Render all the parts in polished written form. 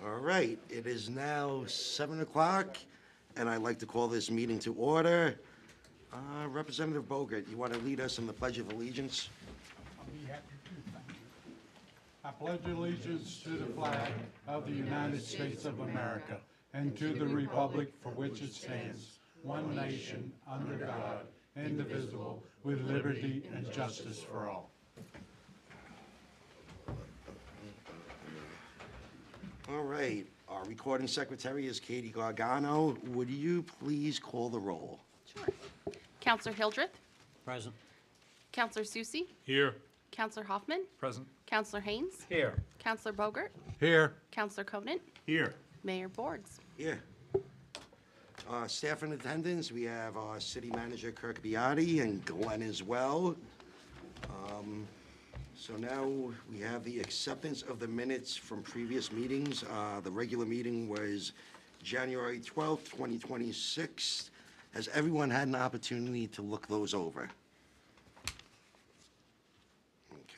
All right, it is now 7 o'clock, and I'd like to call this meeting to order. Representative Bogert, you want to lead us in the Pledge of Allegiance? I'll be happy to, thank you. I pledge allegiance to the flag of the United States of America and to the republic for which it stands, one nation, under God, indivisible, with liberty and justice for all. All right, our recording secretary is Katie Gargano. Would you please call the roll? Sure. Counselor Hildreth? Present. Counselor Susie? Here. Counselor Hoffman? Present. Counselor Haynes? Here. Counselor Bogert? Here. Counselor Conant? Here. Mayor Boards? Yeah. Staff in attendance, we have our city manager Kirk Biotti and Glenn as well. So now we have the acceptance of the minutes from previous meetings. The regular meeting was January 12th, 2026. Has everyone had an opportunity to look those over?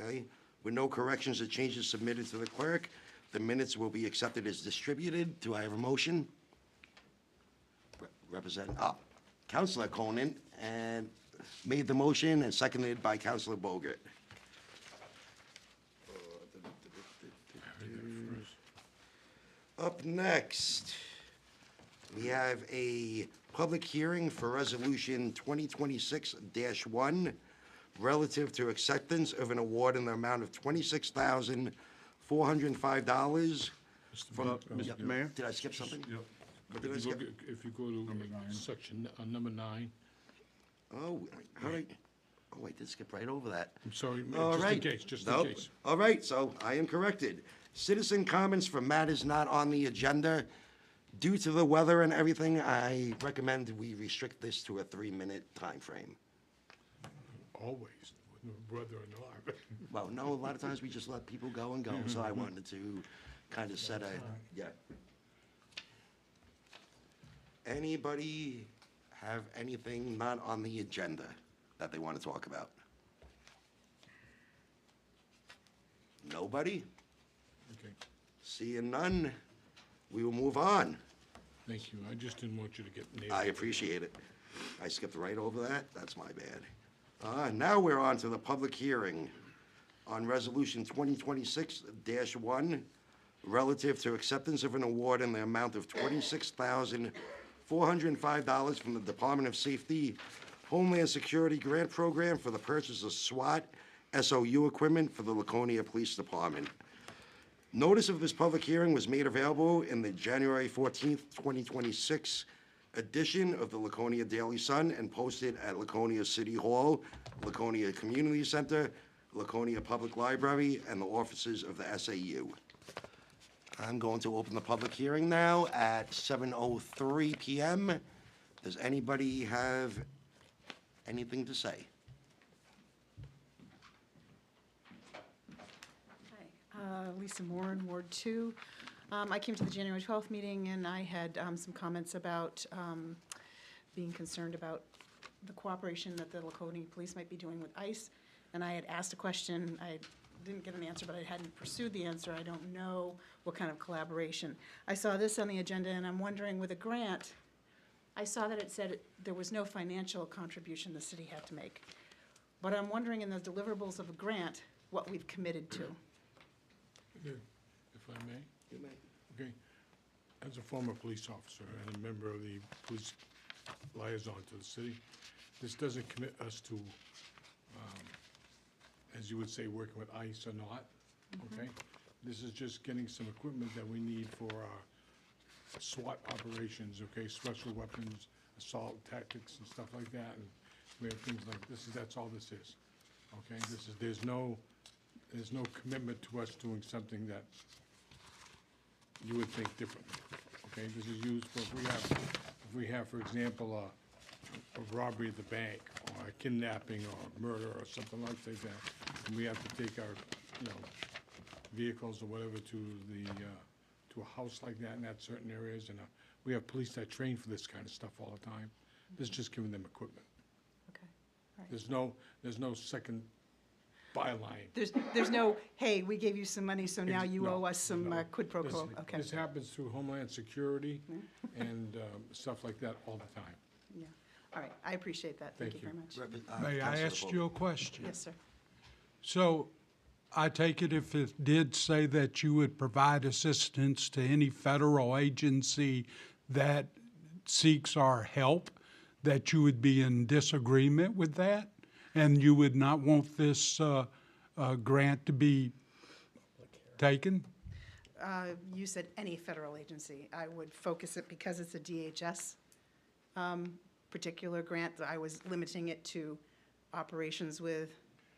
Okay. With no corrections or changes submitted to the clerk, the minutes will be accepted as distributed. Do I have a motion? Councilor Conant and made the motion and seconded by Councilor Bogert. Up next, we have a public hearing for Resolution 2026-1 relative to acceptance of an award in the amount of $26,405 from... Mr. Mayor? Did I skip something? Yep. What did I skip? If you go to section number 9, Oh, how did I... Oh, I did skip right over that. I'm sorry, All just in right. case, just Nope. in case. All right, so I am corrected. Citizen comments for matters not on the agenda. Due to the weather and everything, I recommend we restrict this to a 3-minute time frame. Always, with brother and all. Well, no, a lot of times we just let people go and go, so I wanted to kind of set a, yeah. Anybody have anything not on the agenda that they want to talk about? Nobody? Okay, Seeing none, we will move on. thank you. I just didn't want you to get nailed. I appreciate it. I skipped right over that. That's my bad. Now we're on to the public hearing on Resolution 2026-1 relative to acceptance of an award in the amount of $26,405 from the Department of Safety Homeland Security Grant Program for the purchase of SWAT SOU equipment for the Laconia Police Department. Notice of this public hearing was made available in the January 14th, 2026 edition of the Laconia Daily Sun and posted at Laconia City Hall, Laconia Community Center, Laconia Public Library, and the offices of the SAU. I'm going to open the public hearing now at 7:03 p.m. Does anybody have anything to say? Hi, Lisa Moran, Ward 2. I came to the January 12th meeting, and I had some comments about being concerned about the cooperation that the Laconia Police might be doing with ICE, and I had asked a question. I didn't get an answer, but I hadn't pursued the answer. I don't know what kind of collaboration. I saw this on the agenda, and I'm wondering, with a grant, I saw that it said there was no financial contribution the city had to make. But I'm wondering, in the deliverables of a grant, what we've committed to. If I may? You may. Okay. As a former police officer and a member of the police liaison to the city, this doesn't commit us to, as you would say, working with ICE or not, okay? This is just getting some equipment that we need for our SWAT operations, okay? Special weapons, assault tactics and stuff like that, and we have things like this. That's all this is, okay? There's no commitment to us doing something that you would think differently, okay? This is used for, if we have, for example, a robbery at the bank, or a kidnapping, or murder, or something like that, and we have to take our, vehicles or whatever to a house like that in certain areas, and we have police that train for this kind of stuff all the time. This is just giving them equipment. Okay, all right. There's no second byline. There's no, hey, we gave you some money, so now you No, owe us some no. quid pro quo. This- Okay, This happens through Homeland Security and stuff like that all the time. yeah. All right, I appreciate that. Thank you Thank very you. much. May I ask you a question? Yes, sir. So I take it if it did say that you would provide assistance to any federal agency that seeks our help, that you would be in disagreement with that? And you would not want this grant to be taken? You said any federal agency. I would focus it, because it's a DHS particular grant, I was limiting it to operations with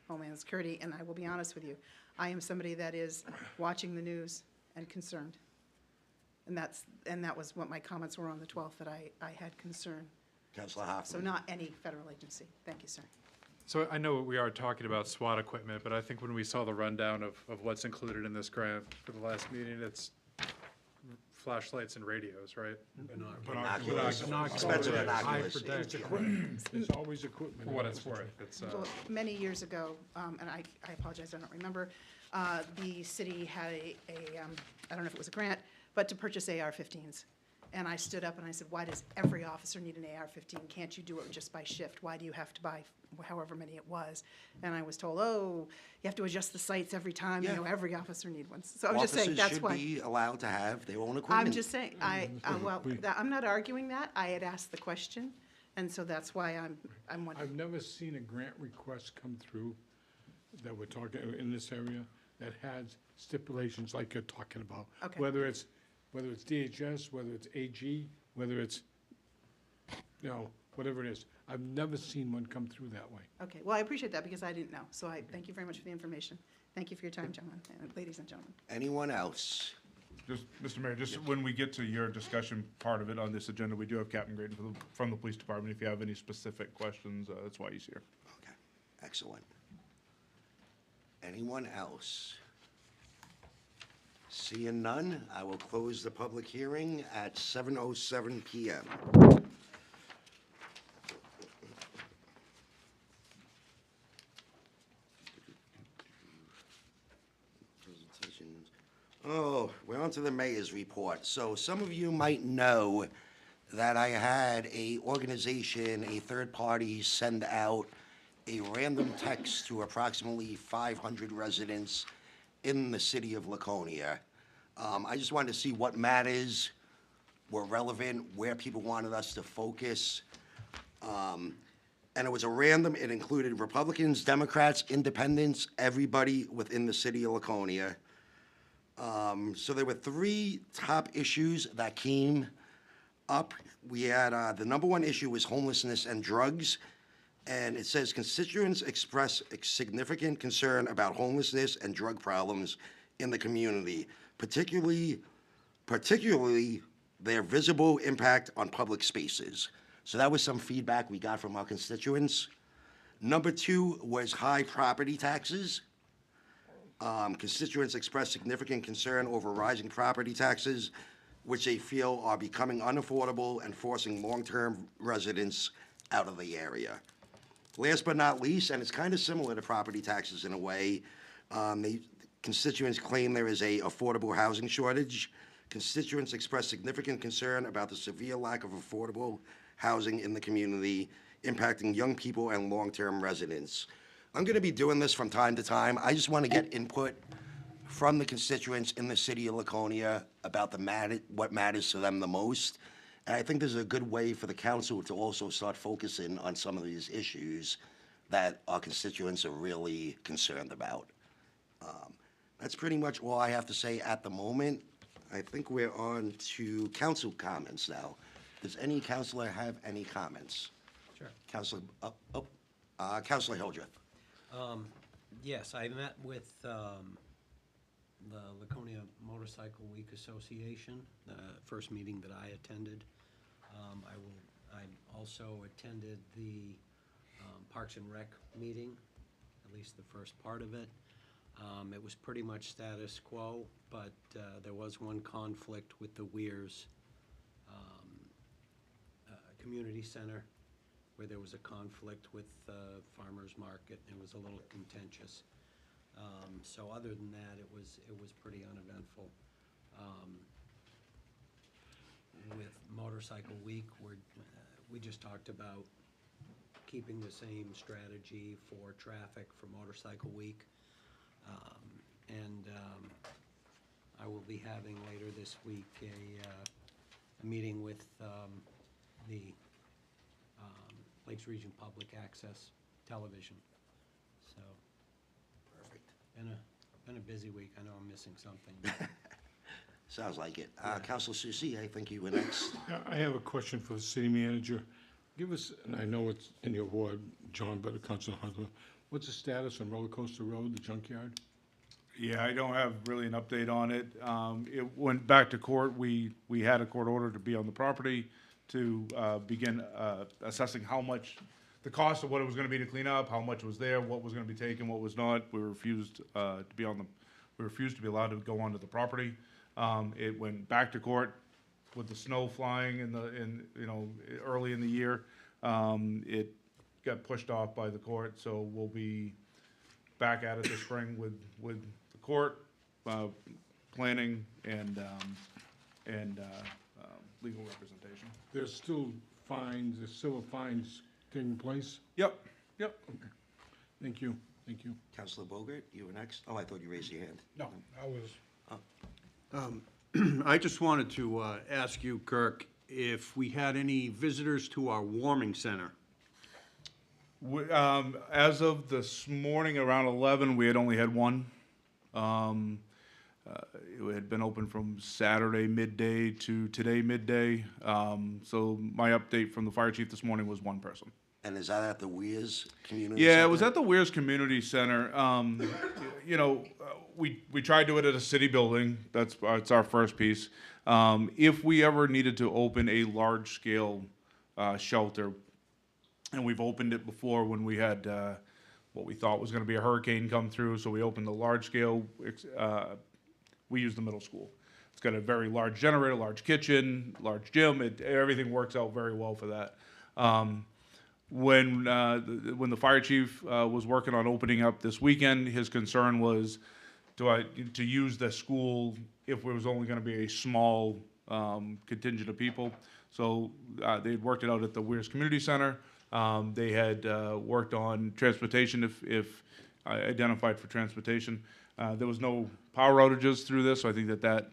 Homeland Security, and I will be honest with you, I am somebody that is watching the news and concerned. And that was what my comments were on the 12th, that I had concern. Councilor So Hoffman. not any federal agency. Thank you, sir. So I know we are talking about SWAT equipment, but I think when we saw the rundown of what's included in this grant for the last meeting, it's flashlights and radios, right? Binoculars. Binoculars. Expensive High binoculars. protection. There's always equipment. For what it's worth, it's, Well, many years ago, and I apologize, I don't remember, the city had I don't know if it was a grant, but to purchase AR-15s. And I stood up and I said, why does every officer need an AR-15? Can't you do it just by shift? Why do you have to buy however many it was? And I was told, oh, you have to adjust the sights every time, Yeah. every officer needs one. So I'm just saying, that's why. Officers should be allowed to have their own equipment. I'm just saying, I'm not arguing that. I had asked the question, and so that's why I'm wondering. I've never seen a grant request come through that we're talking, in this area, that has stipulations like you're talking about. Okay. Whether it's DHS, whether it's AG, whether it's, whatever it is. I've never seen one come through that way. Okay, well, I appreciate that because I didn't know. So I thank you very much for the information. Thank you for your time, gentlemen, and ladies and gentlemen. Anyone else? Just, Mr. Mayor, just when we get to your discussion part of it on this agenda, we do have Captain Graydon from the police department. If you have any specific questions, that's why he's here. Okay, excellent. Anyone else? Seeing none, I will close the public hearing at 7:07 PM. Presentations. Oh, we're on to the mayor's report. So some of you might know that I had a organization, a third party, send out a random text to approximately 500 residents in the city of Laconia. I just wanted to see what matters were relevant, where people wanted us to focus. And it was a random, it included Republicans, Democrats, Independents, everybody within the city of Laconia. So there were three top issues that came up. We had, the number one issue was homelessness and drugs. And it says constituents express significant concern about homelessness and drug problems in the community, particularly their visible impact on public spaces. So that was some feedback we got from our constituents. Number two was high property taxes. Constituents expressed significant concern over rising property taxes, which they feel are becoming unaffordable and forcing long-term residents out of the area. Last but not least, and it's kind of similar to property taxes in a way, constituents claim there is a affordable housing shortage. Constituents express significant concern about the severe lack of affordable housing in the community, impacting young people and long-term residents. I'm going to be doing this from time to time. I just want to get input from the constituents in the city of Laconia about what matters to them the most. And I think this is a good way for the council to also start focusing on some of these issues that our constituents are really concerned about. That's pretty much all I have to say at the moment. I think we're on to council comments now. Does any councilor have any comments? Sure. Councilor Hildreth. Yes, I met with the Laconia Motorcycle Week Association, the first meeting that I attended. I also attended the Parks and Rec meeting, at least the first part of it. It was pretty much status quo, but there was one conflict with the Weirs Community Center, where there was a conflict with Farmers Market. It was a little contentious. So other than that, it was pretty uneventful. With Motorcycle Week, we just talked about keeping the same strategy for traffic for Motorcycle Week. I will be having later this week a meeting with the Lakes Region Public Access Television. So, Perfect. been a busy week. I know I'm missing something. Sounds like it. Counselor Susie, I think you were next. Yeah, I have a question for the city manager. Give us, and I know it's in your ward, John, but Councilor Hunter, what's the status on Roller Coaster Road, the junkyard? Yeah, I don't have really an update on it. It went back to court. We had a court order to be on the property to begin assessing how much, the cost of what it was gonna be to clean up, how much was there, what was gonna be taken, what was not. We refused to be allowed to go onto the property. It went back to court with the snow flying early in the year. It got pushed off by the court, so we'll be back at it this spring with the court, planning and legal representation. There's still fines taking place? Yep. Thank you. Counselor Bogart, you were next. Oh, I thought you raised your hand. No, I was. I just wanted to ask you, Kirk, if we had any visitors to our warming center. As of this morning, around 11, we had only had one. It had been open from Saturday midday to today midday. So my update from the fire chief this morning was one person. And is that at the Weirs Community Yeah, Center? it was at the Weirs Community Center. We tried to do it at a city building. It's our first piece. If we ever needed to open a large-scale shelter, and we've opened it before when we had what we thought was going to be a hurricane come through, so we opened the large-scale. We use the middle school. It's got a very large generator, large kitchen, large gym. Everything works out very well for that. When the fire chief was working on opening up this weekend, his concern was to use the school if it was only going to be a small contingent of people. So they had worked it out at the Weirs Community Center. They had worked on transportation if identified for transportation. There was no power outages through this, so I think that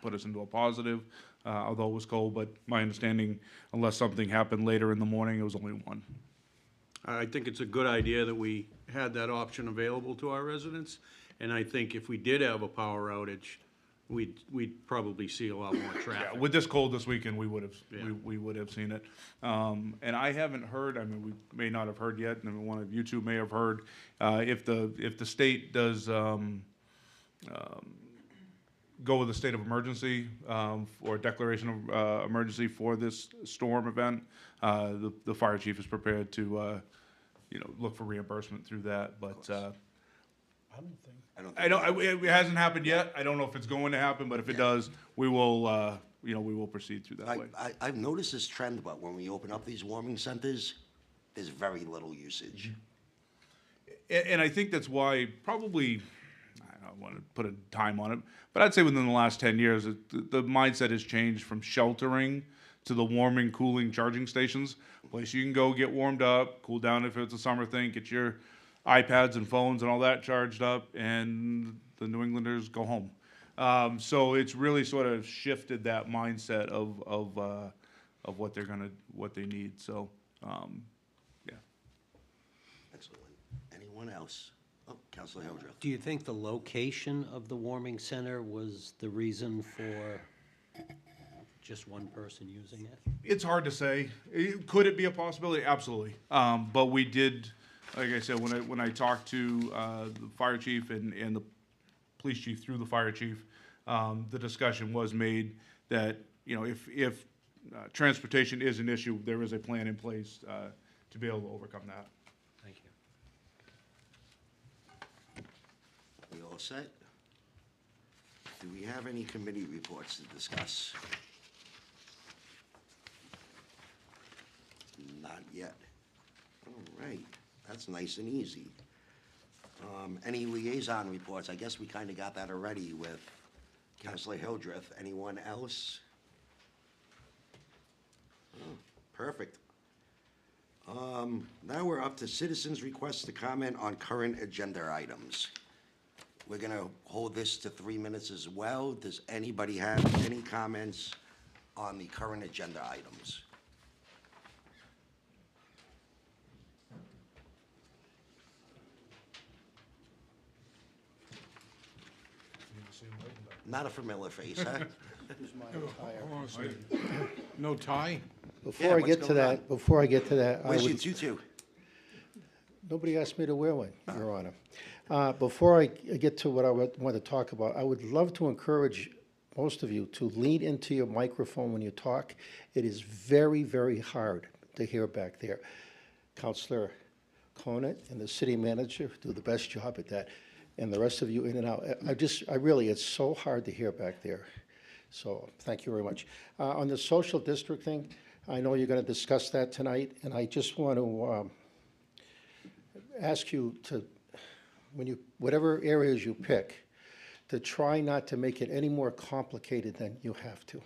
put us into a positive. Although it was cold, but my understanding, unless something happened later in the morning, it was only one. I think it's a good idea that we had that option available to our residents, and I think if we did have a power outage, we'd probably see a lot more Yeah, traffic. with this cold this weekend, we would have Yeah. we would have seen it. And I haven't heard. I mean, we may not have heard yet. And one of you two may have heard if the state does. Go with a state of emergency or declaration of emergency for this storm event. The fire chief is prepared to, look for reimbursement through that. But I don't think. I don't think it hasn't happened yet. I don't know if it's going to happen, but if it does, we will, we will proceed through that way. I've noticed this trend, but when we open up these warming centers, there's very little usage. And I think that's why probably, I don't want to put a time on it, but I'd say within the last 10 years, the mindset has changed from sheltering to the warming, cooling, charging stations. Place you can go get warmed up, cool down if it's a summer thing, get your iPads and phones and all that charged up, and the New Englanders go home. So it's really sort of shifted that mindset of what they need. So, yeah. Excellent. Anyone else? Oh, Counselor Hildreth. Do you think the location of the warming center was the reason for just one person using it? It's hard to say. Could it be a possibility? Absolutely. But we did, like I said, when I talked to the fire chief and the police chief through the fire chief, the discussion was made that if transportation is an issue, there is a plan in place to be able to overcome that. Thank you. We all set? Do we have any committee reports to discuss? Not yet. All right, that's nice and easy. Any liaison reports? I guess we kind of got that already with Counselor Hildreth. Anyone else? Oh, perfect. Now we're up to citizens' requests to comment on current agenda items. We're gonna hold this to 3 minutes as well. Does anybody have any comments on the current agenda items? Not a familiar face, huh? Hold on a second. No tie? Yeah, what's going on? Before I get to that, Where's your tutu? nobody asked me to wear one, Your Honor. Before I get to what I want to talk about, I would love to encourage most of you to lean into your microphone when you talk. It is very, very hard to hear back there. Counselor Conant and the city manager do the best job at that, and the rest of you in and out. I really, it's so hard to hear back there. So, thank you very much. On the social district thing, I know you're going to discuss that tonight, and I just want to ask you to, whatever areas you pick, to try not to make it any more complicated than you have to.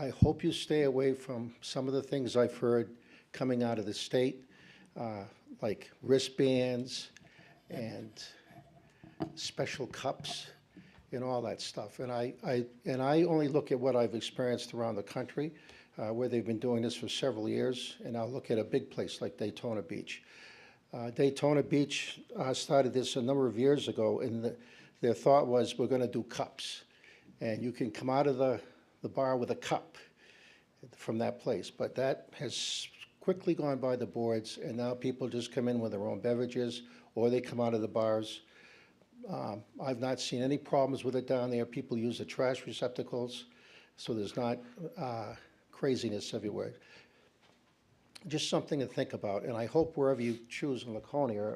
I hope you stay away from some of the things I've heard coming out of the state, like wristbands and special cups and all that stuff. And I only look at what I've experienced around the country, where they've been doing this for several years, and I'll look at a big place like Daytona Beach. Daytona Beach started this a number of years ago, and their thought was, we're going to do cups. And you can come out of the bar with a cup from that place. But that has quickly gone by the boards, and now people just come in with their own beverages, or they come out of the bars. I've not seen any problems with it down there. People use the trash receptacles, so there's not craziness everywhere. Just something to think about, and I hope wherever you choose in Laconia,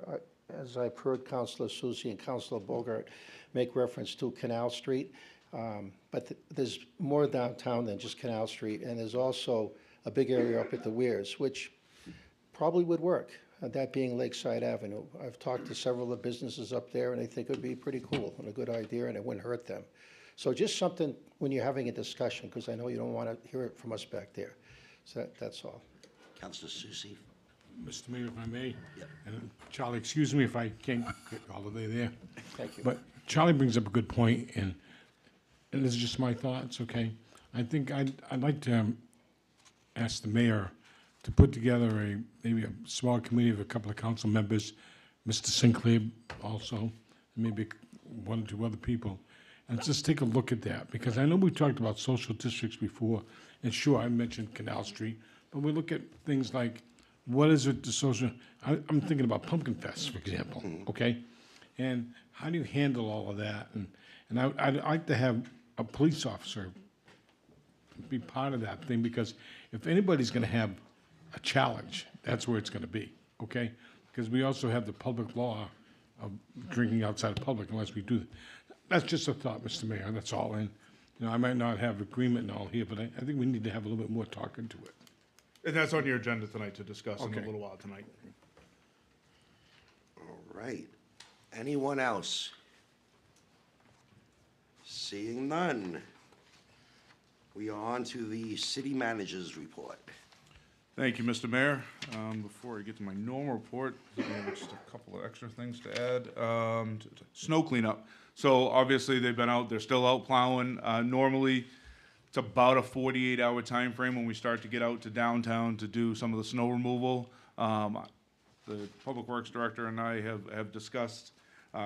as I've heard Councilor Susie and Councilor Bogart make reference to Canal Street, but there's more downtown than just Canal Street, and there's also a big area up at the Weirs, which probably would work, that being Lakeside Avenue. I've talked to several of the businesses up there, and I think it would be pretty cool and a good idea, and it wouldn't hurt them. So just something when you're having a discussion, because I know you don't want to hear it from us back there. So that's all. Councilor Susie? Mr. Mayor, if I may. Yep. And Charlie, excuse me if I can't get all the way there. Thank you. But Charlie brings up a good point, and this is just my thoughts, okay? I think I'd like to ask the mayor to put together maybe a small committee of a couple of council members, Mr. Sinclair also, and maybe one or two other people, and just take a look at that, because I know we talked about social districts before, and sure, I mentioned Canal Street, but we look at things like, what is it to social, I'm thinking about Pumpkin Fest, for example, okay? And how do you handle all of that? And I'd like to have a police officer be part of that thing, because if anybody's gonna have a challenge, that's where it's gonna be, okay? Because we also have the public law of drinking outside of public unless we do that. That's just a thought, Mr. Mayor, that's all. And, you know, I might not have agreement and all here, but I think we need to have a little bit more talk into it. And that's on your agenda tonight to discuss in a Okay. little while tonight. All right. Anyone else? Seeing none. We are on to the city manager's report. Thank you, Mr. Mayor. Before I get to my normal report, I have just a couple of extra things to add. Snow cleanup. So obviously, they've been out, they're still out plowing. Normally, it's about a 48-hour time frame when we start to get out to downtown to do some of the snow removal. The Public Works Director and I have discussed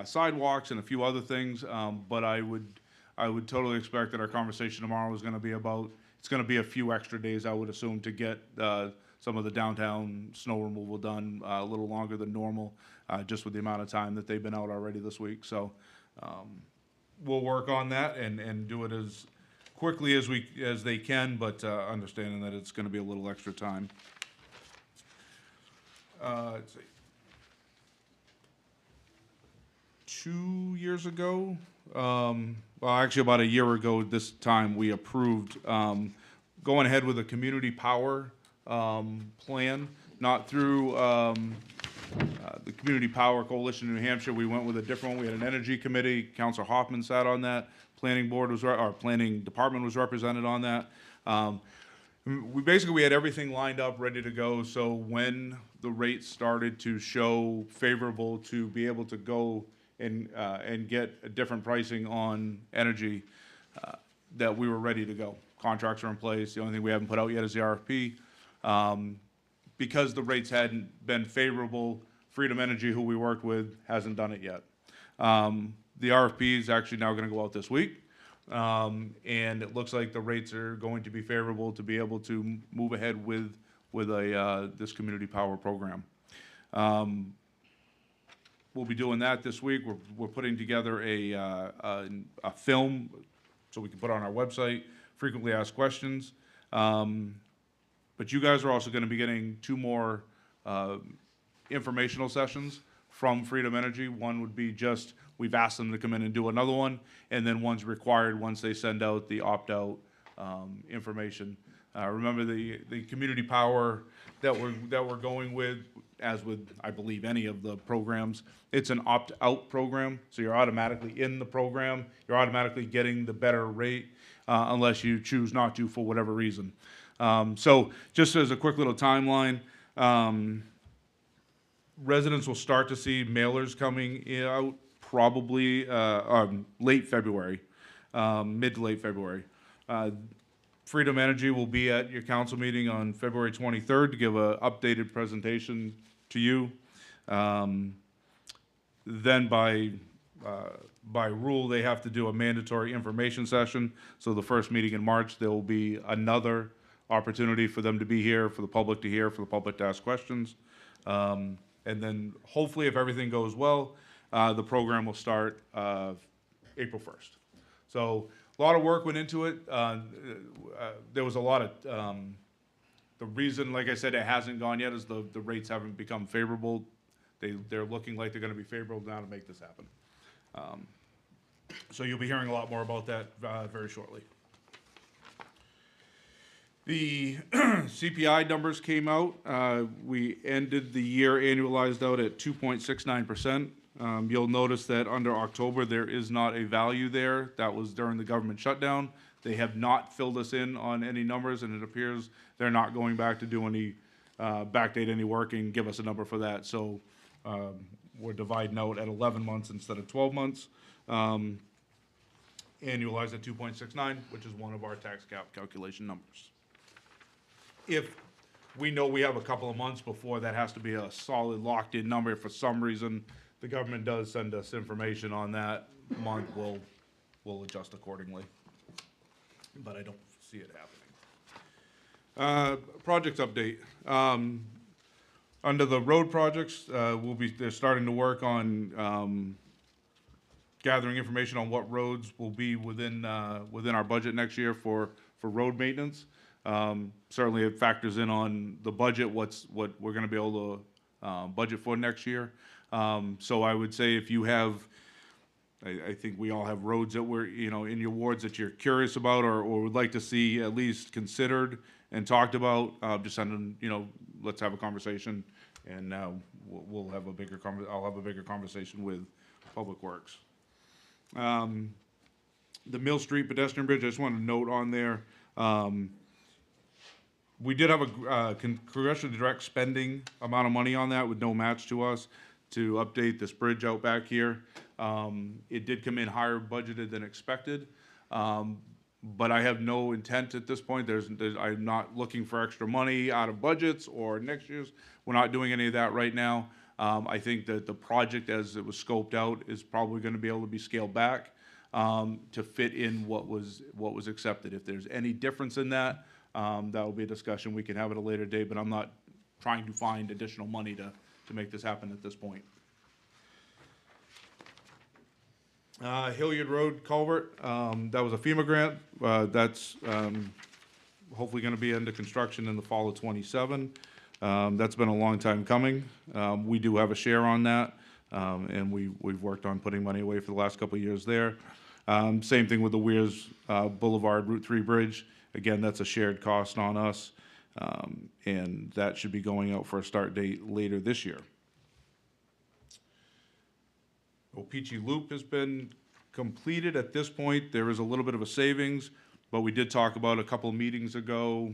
sidewalks and a few other things, but I would totally expect that our conversation tomorrow is gonna be about, it's gonna be a few extra days, I would assume, to get some of the downtown snow removal done a little longer than normal, just with the amount of time that they've been out already this week. So we'll work on that and do it as quickly as they can, but understanding that it's gonna be a little extra time. Let's see. 2 years ago, well, actually about a year ago this time, we approved going ahead with a community power plan, not through the Community Power Coalition in New Hampshire, we went with a different one. We had an energy committee. Councilor Hoffman sat on that. Planning board was, our planning department was represented on that. We had everything lined up, ready to go, so when the rates started to show favorable to be able to go and get a different pricing on energy, that we were ready to go. Contracts are in place. The only thing we haven't put out yet is the RFP. Because the rates hadn't been favorable, Freedom Energy, who we worked with, hasn't done it yet. The RFP is actually now gonna go out this week. And it looks like the rates are going to be favorable to be able to move ahead with this community power program. We'll be doing that this week. We're putting together a film so we can put on our website, frequently asked questions. But you guys are also gonna be getting 2 more informational sessions from Freedom Energy. One would be just, we've asked them to come in and do another one, and then one's required once they send out the opt-out information. Remember the community power that we're going with, as with, I believe, any of the programs, it's an opt-out program, so you're automatically in the program, you're automatically getting the better rate, unless you choose not to for whatever reason. So just as a quick little timeline, residents will start to see mailers coming out probably late February, mid to late February. Freedom Energy will be at your council meeting on February 23rd to give an updated presentation to you. Then by rule, they have to do a mandatory information session. So the first meeting in March, there will be another opportunity for them to be here, for the public to hear, for the public to ask questions. And then hopefully, if everything goes well, the program will start April 1st. So a lot of work went into it. There was a lot of, the reason, like I said, it hasn't gone yet is the rates haven't become favorable. They're looking like they're gonna be favorable now to make this happen. So you'll be hearing a lot more about that very shortly. The CPI numbers came out. We ended the year annualized out at 2.69%. You'll notice that under October, there is not a value there. That was during the government shutdown. They have not filled us in on any numbers, and it appears they're not going back to do any, backdate any work and give us a number for that. So we're dividing out at 11 months instead of 12 months. Annualized at 2.69, which is one of our tax cap calculation numbers. If we know we have a couple of months before that has to be a solid locked-in number, if for some reason the government does send us information on that month, we'll adjust accordingly. But I don't see it happening. Project update. Under the road projects, they're starting to work on gathering information on what roads will be within our budget next year for road maintenance. Certainly it factors in on the budget, what we're gonna be able to budget for next year. So I would say if you have, I think we all have roads that we're, in your wards that you're curious about or would like to see at least considered and talked about, just send them, let's have a conversation and we'll have a bigger I'll have a bigger conversation with Public Works. The Mill Street pedestrian bridge, I just want to note on there, we did have a congressionally direct spending amount of money on that with no match to us to update this bridge out back here. It did come in higher budgeted than expected, but I have no intent at this point. I'm not looking for extra money out of budgets or next year's. We're not doing any of that right now. I think that the project as it was scoped out is probably going to be able to be scaled back to fit in what was accepted. If there's any difference in that, that will be a discussion we can have at a later date, but I'm not trying to find additional money to make this happen at this point. Hilliard Road culvert, that was a FEMA grant. That's hopefully gonna be under construction in the fall of '27. That's been a long time coming. We do have a share on that, and we've worked on putting money away for the last couple of years there. Same thing with the Weirs Boulevard Route 3 bridge. Again, that's a shared cost on us, and that should be going out for a start date later this year. O-Pee-Chee Loop has been completed at this point. There is a little bit of a savings, but we did talk about a couple of meetings ago,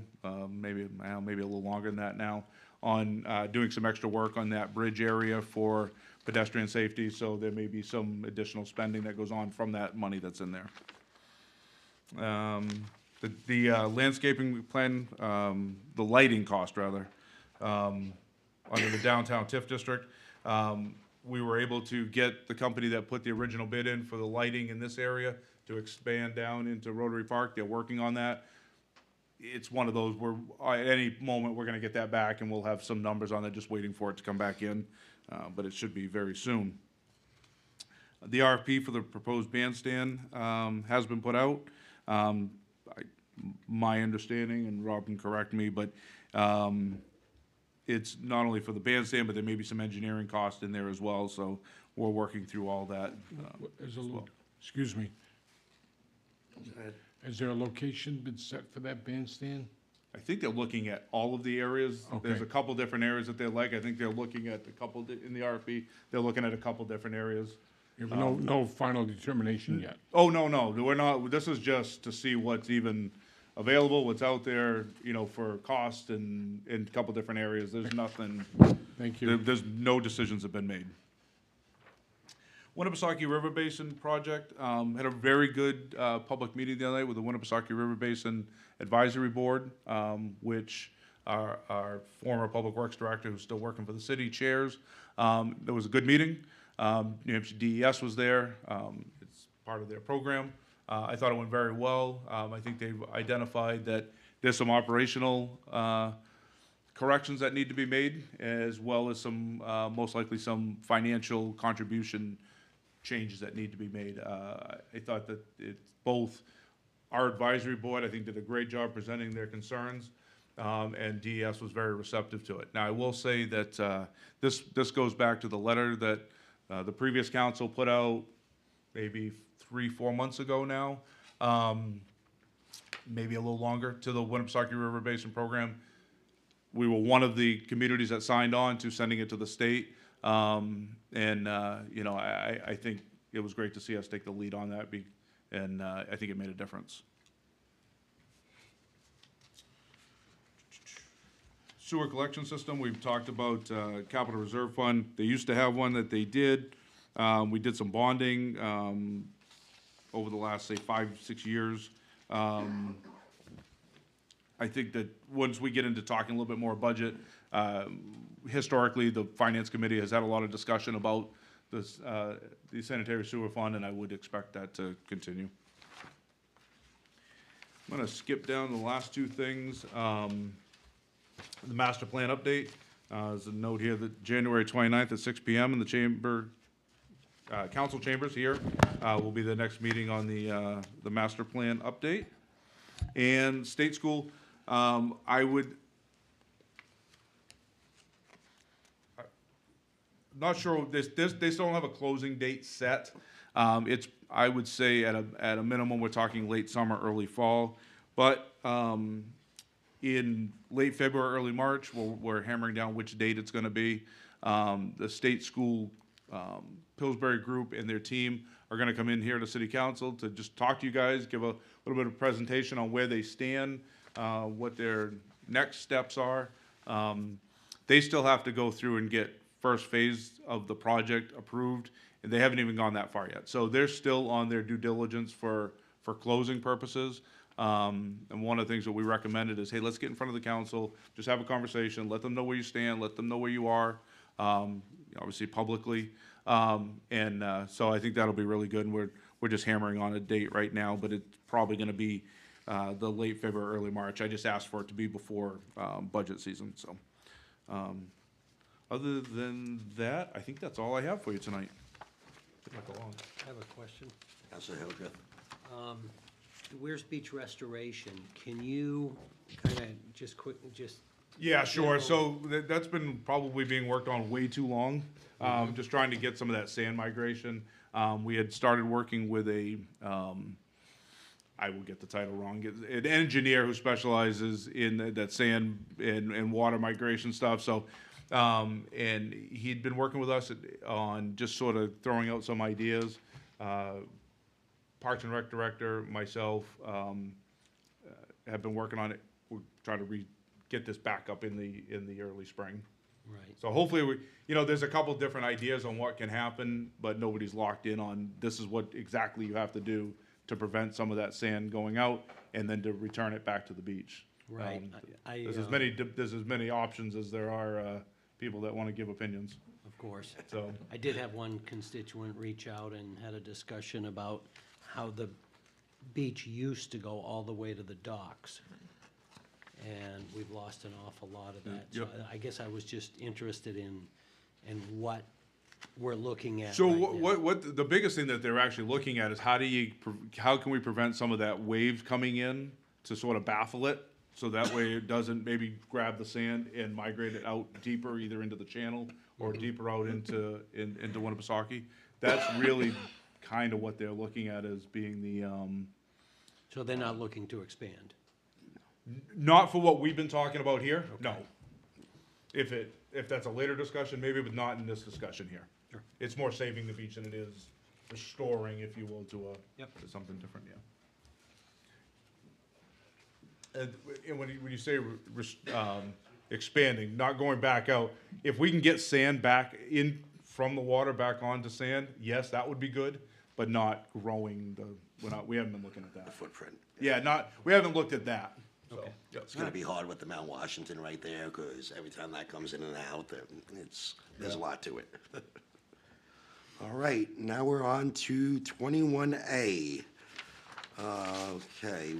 maybe a little longer than that now, on doing some extra work on that bridge area for pedestrian safety, so there may be some additional spending that goes on from that money that's in there. The landscaping plan, the lighting cost rather, under the downtown TIF district, we were able to get the company that put the original bid in for the lighting in this area to expand down into Rotary Park. They're working on that. It's one of those where at any moment we're gonna get that back and we'll have some numbers on it, just waiting for it to come back in, but it should be very soon. The RFP for the proposed bandstand has been put out. My understanding, and Rob can correct me, but it's not only for the bandstand, but there may be some engineering cost in there as well, so we're working through all that. There's a little, excuse me. Has there a location been set for that bandstand? I think they're looking at all of the areas. There's Okay. a couple different areas that they like. I think they're looking at a couple, in the RFP, they're looking at a couple different areas. You have no final determination yet? Oh, no, we're not, this is just to see what's even available, what's out there, you know, for cost and in a couple different areas. There's nothing, Thank you. there's no decisions have been made. Winnipesaukee River Basin project, had a very good, public meeting the other night with the Winnipesaukee River Basin Advisory Board, which our former Public Works Director, who's still working for the city, chairs. There was a good meeting. New Hampshire DES was there. It's part of their program. I thought it went very well. I think they've identified that there's some operational corrections that need to be made, as well as some, most likely some financial contribution changes that need to be made. I thought that both our advisory board, I think, did a great job presenting their concerns, and DES was very receptive to it. Now, I will say that this goes back to the letter that the previous council put out maybe 3-4 months ago now, maybe a little longer, to the Winnipesaukee River Basin program. We were one of the communities that signed on to sending it to the state, and you know, I think it was great to see us take the lead on that, and I think it made a difference. Sewer collection system, we've talked about capital reserve fund. They used to have one that they did. We did some bonding over the last, say, 5-6 years. I think that once we get into talking a little bit more budget, historically, the Finance Committee has had a lot of discussion about this, the sanitary sewer fund, and I would expect that to continue. I'm gonna skip down the last two things. The master plan update, there's a note here that January 29th at 6 PM in the chamber, council chambers here, will be the next meeting on the master plan update. And state school, I would, not sure, they still don't have a closing date set. It's, I would say at a minimum, we're talking late summer, early fall. But in late February, early March, we're hammering down which date it's gonna be. The state school, Pillsbury Group and their team are gonna come in here to city council to just talk to you guys, give a little bit of presentation on where they stand, what their next steps are. They still have to go through and get first phase of the project approved, and they haven't even gone that far yet. So they're still on their due diligence for closing purposes. And one of the things that we recommended is, hey, let's get in front of the council, just have a conversation, let them know where you stand, let them know where you are, obviously publicly. So I think that'll be really good, and we're just hammering on a date right now, but it's probably gonna be the late February, early March. I just asked for it to be before budget season, so. Other than that, I think that's all I have for you tonight. Did not go long. I have a question. Councilor Hilda. Where's Beach Restoration? Can you kind of just Yeah, sure. So that's been probably being worked on way too long. Just trying to get some of that sand migration. We had started working with I will get the title wrong, an engineer who specializes in that sand and water migration stuff. So And he'd been working with us on just sort of throwing out some ideas. Parks and Rec Director, myself, have been working on it. We're trying to get this back up in the early spring. Right. So hopefully, there's a couple different ideas on what can happen, but nobody's locked in on this is what exactly you have to do to prevent some of that sand going out and then to return it back to the beach. Right. There's as many options as there are people that want to give opinions. Of course. So I did have one constituent reach out and had a discussion about how the beach used to go all the way to the docks. And we've lost an awful lot of that. So Yep. I guess I was just interested in what we're looking at So right now. what the biggest thing that they're actually looking at is how can we prevent some of that wave coming in to sort of baffle it, so that way it doesn't maybe grab the sand and migrate it out deeper, either into the channel or deeper out into Winnipesaukee. That's really kind of what they're looking at as being the, So they're not looking to expand? not for what we've been talking about here, no. If that's a later discussion, maybe, but not in this discussion here. Sure. It's more saving the beach than it is restoring, if you will, to Yep. to something different, yeah. And when you say expanding, not going back out, if we can get sand back in from the water back onto sand, yes, that would be good, but not growing we haven't been looking at that. Footprint. Yeah, we haven't looked at that, so. Okay. yep. It's gonna be hard with the Mount Washington right there, because every time that comes in and out, there's a lot to it. All right, now we're on to 21A. Okay,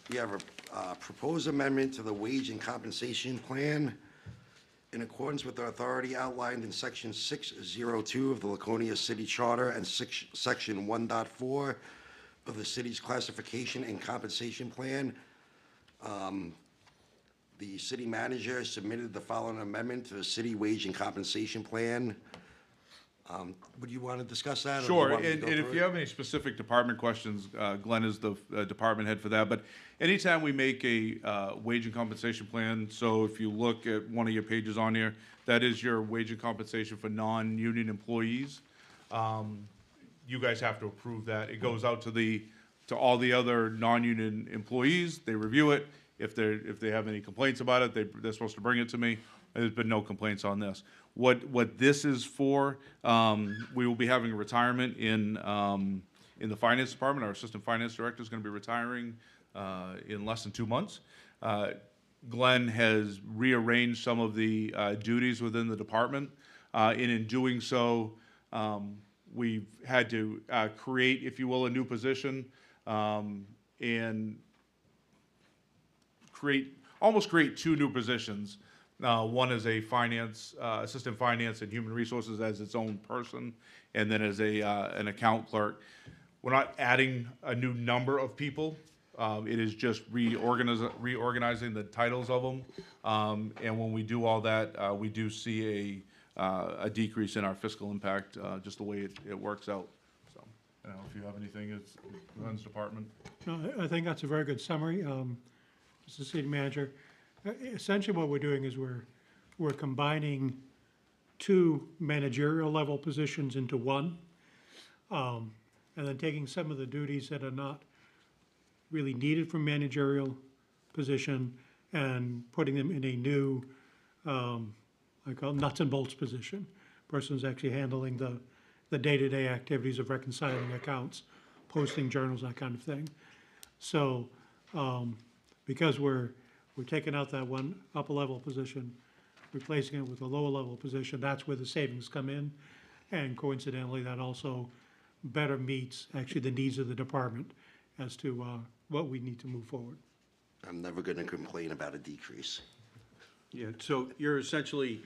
we have a proposed amendment to the wage and compensation plan in accordance with the authority outlined in Section 602 of the Laconia City Charter and Section 1.4 of the city's classification and compensation plan. The city manager submitted the following amendment to the city wage and compensation plan. Would you want to discuss that? or do you Sure, want me to and go if through you it? have any specific department questions, Glenn is the department head for that, but anytime we make a wage and compensation plan, so if you look at one of your pages on here, that is your wage and compensation for non-union employees. You guys have to approve that. It goes out to all the other non-union employees, they review it. If they have any complaints about it, they're supposed to bring it to me. There's been no complaints on this. What this is for, we will be having a retirement in the finance department. Our assistant finance director is gonna be retiring, in less than 2 months. Glenn has rearranged some of the, duties within the department. And in doing so, we've had to, create, if you will, a new position, and almost create two new positions. One is a finance, assistant finance and human resources as its own person, and then as an account clerk. We're not adding a new number of people. It is just reorganizing the titles of them. And when we do all that, we do see a decrease in our fiscal impact, just the way it works out. So, I don't know if you have anything, it's Glenn's department. No, I think that's a very good summary, Mr. City Manager. Essentially, what we're doing is we're combining two managerial level positions into one, and then taking some of the duties that are not really needed for managerial position and putting them in a new, I call it nuts and bolts position. Person's actually handling the day-to-day activities of reconciling accounts, posting journals, that kind of thing. So, because we're taking out that one upper level position, replacing it with a lower level position, that's where the savings come in. And coincidentally, that also better meets actually the needs of the department as to what we need to move forward. I'm never gonna complain about a decrease. Yeah, so you're essentially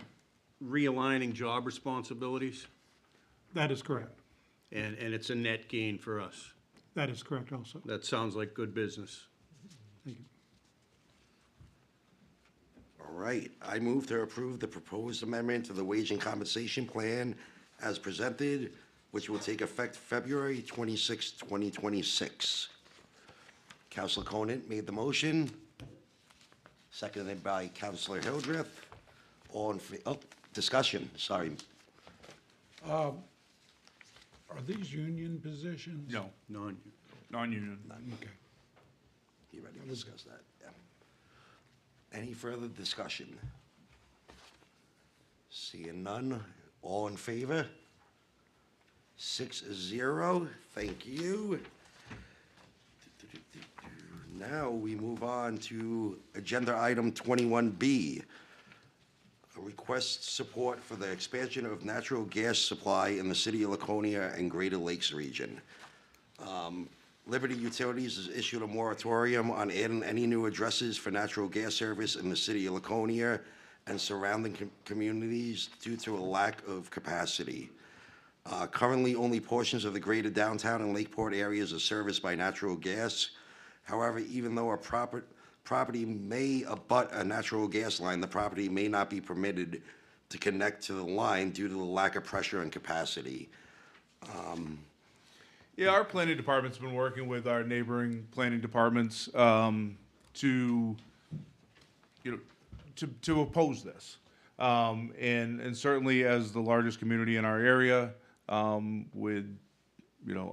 realigning job responsibilities, That is correct. and it's a net gain for us. That is correct also. That sounds like good business. Thank you. All right, I move to approve the proposed amendment to the wage and compensation plan as presented, which will take effect February 26, 2026. Counselor Conant made the motion, seconded by Counselor Hildreth. All in, discussion, sorry. Are these union positions? No, non-union. Okay. You ready to discuss that? Yeah. Any further discussion? Seeing none, all in favor? 6-0, thank you. Now we move on to agenda item 21B. A request support for the expansion of natural gas supply in the city of Laconia and Greater Lakes region. Liberty Utilities has issued a moratorium on adding any new addresses for natural gas service in the city of Laconia and surrounding communities due to a lack of capacity. Currently, only portions of the greater downtown and Lakeport areas are serviced by natural gas. However, even though a property may abut a natural gas line, the property may not be permitted to connect to the line due to the lack of pressure and capacity. Yeah, our planning department's been working with our neighboring planning departments to, to oppose this. And certainly as the largest community in our area, with,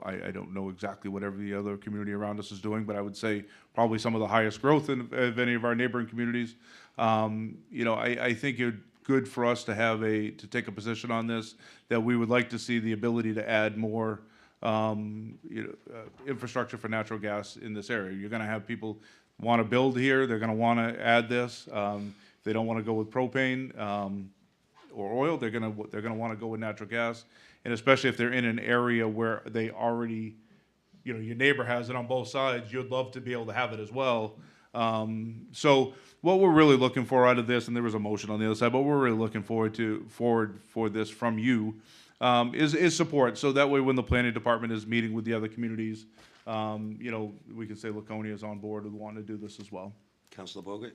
I don't know exactly what every other community around us is doing, but I would say probably some of the highest growth of any of our neighboring communities. I think it's good for us to have to take a position on this, that we would like to see the ability to add more infrastructure for natural gas in this area. You're gonna have people want to build here, they're gonna want to add this. They don't want to go with propane or oil, they're gonna want to go with natural gas. And especially if they're in an area where they already, your neighbor has it on both sides, you'd love to be able to have it as well. So what we're really looking for out of this, and there was a motion on the other side, but we're really looking forward for this from you, is support. So that way, when the planning department is meeting with the other communities, we can say Laconia is on board and want to do this as well. Councilor Bogut?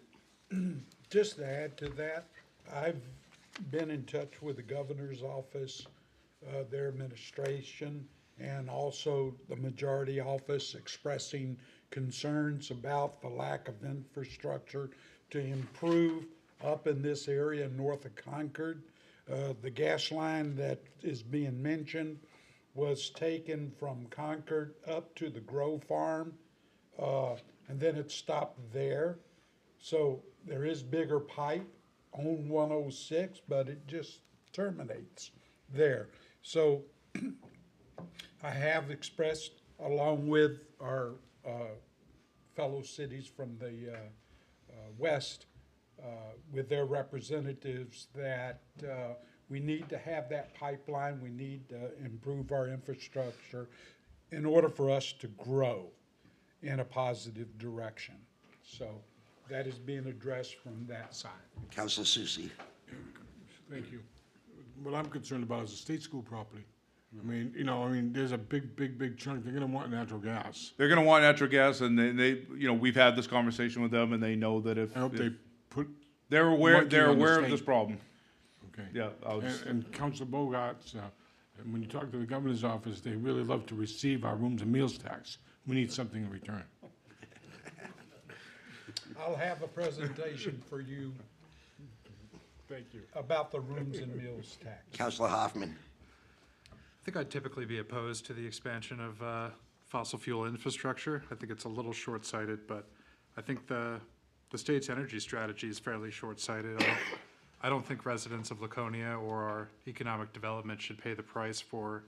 Just to add to that, I've been in touch with the governor's office, their administration, and also the majority office expressing concerns about the lack of infrastructure to improve up in this area north of Concord. The gas line that is being mentioned was taken from Concord up to the Grove Farm, and then it stopped there. So there is bigger pipe on 106, but it just terminates there. So I have expressed, along with our fellow cities from the west, with their representatives, that we need to have that pipeline. We need to improve our infrastructure in order for us to grow in a positive direction. So that is being addressed from that side. Councilor Susie? Thank you. What I'm concerned about is the state school property. I mean, there's a big chunk, they're gonna want natural gas. They're gonna want natural gas, and they we've had this conversation with them, and they know that if I hope they put. they're aware monkey on the of state. this problem. Okay. Yeah, And Councilor Bogarts, when you talk to the governor's office, they really love to receive our rooms and meals tax. We need something in return. I'll have a presentation for you Thank you. about the rooms and meals tax. Councilor Hoffman? I think I'd typically be opposed to the expansion of fossil fuel infrastructure. I think it's a little short-sighted, but I think the state's energy strategy is fairly short-sighted. I don't think residents of Laconia or our economic development should pay the price for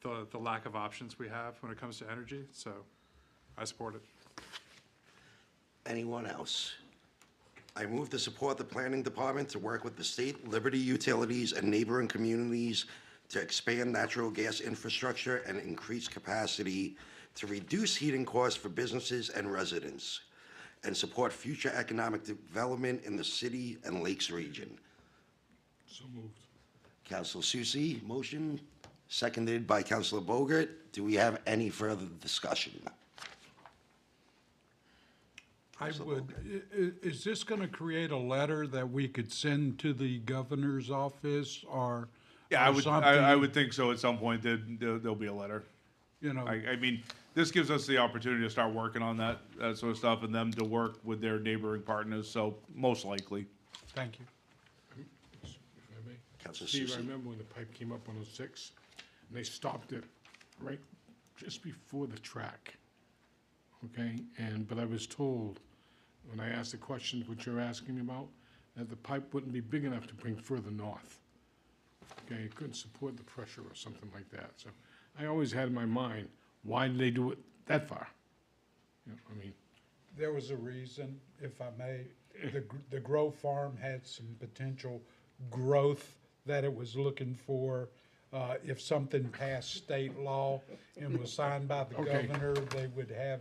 the lack of options we have when it comes to energy, so I support it. Anyone else? I move to support the planning department to work with the state, Liberty Utilities, and neighboring communities to expand natural gas infrastructure and increase capacity to reduce heating costs for businesses and residents, and support future economic development in the city and Lakes region. So moved. Councilor Susie, motion, seconded by Councilor Bogert. Do we have any further discussion? I would, is this gonna create a letter that we could send to the governor's office, or? Yeah, or I something? would think so. At some point, there'll be a letter. You know, I mean, this gives us the opportunity to start working on that sort of stuff, and them to work with their neighboring partners. So most likely. thank you. Councilor Steve, I Susie. remember when the pipe came up on 06, and they stopped it right just before the track, okay? But I was told, when I asked the questions which you're asking about, that the pipe wouldn't be big enough to bring further north. Okay, it couldn't support the pressure or something like that. So I always had in my mind, why did they do it that far? You know, I mean, There was a reason, if I may. The Grove Farm had some potential growth that it was looking for. If something passed state law and was signed by the Okay. governor, they would have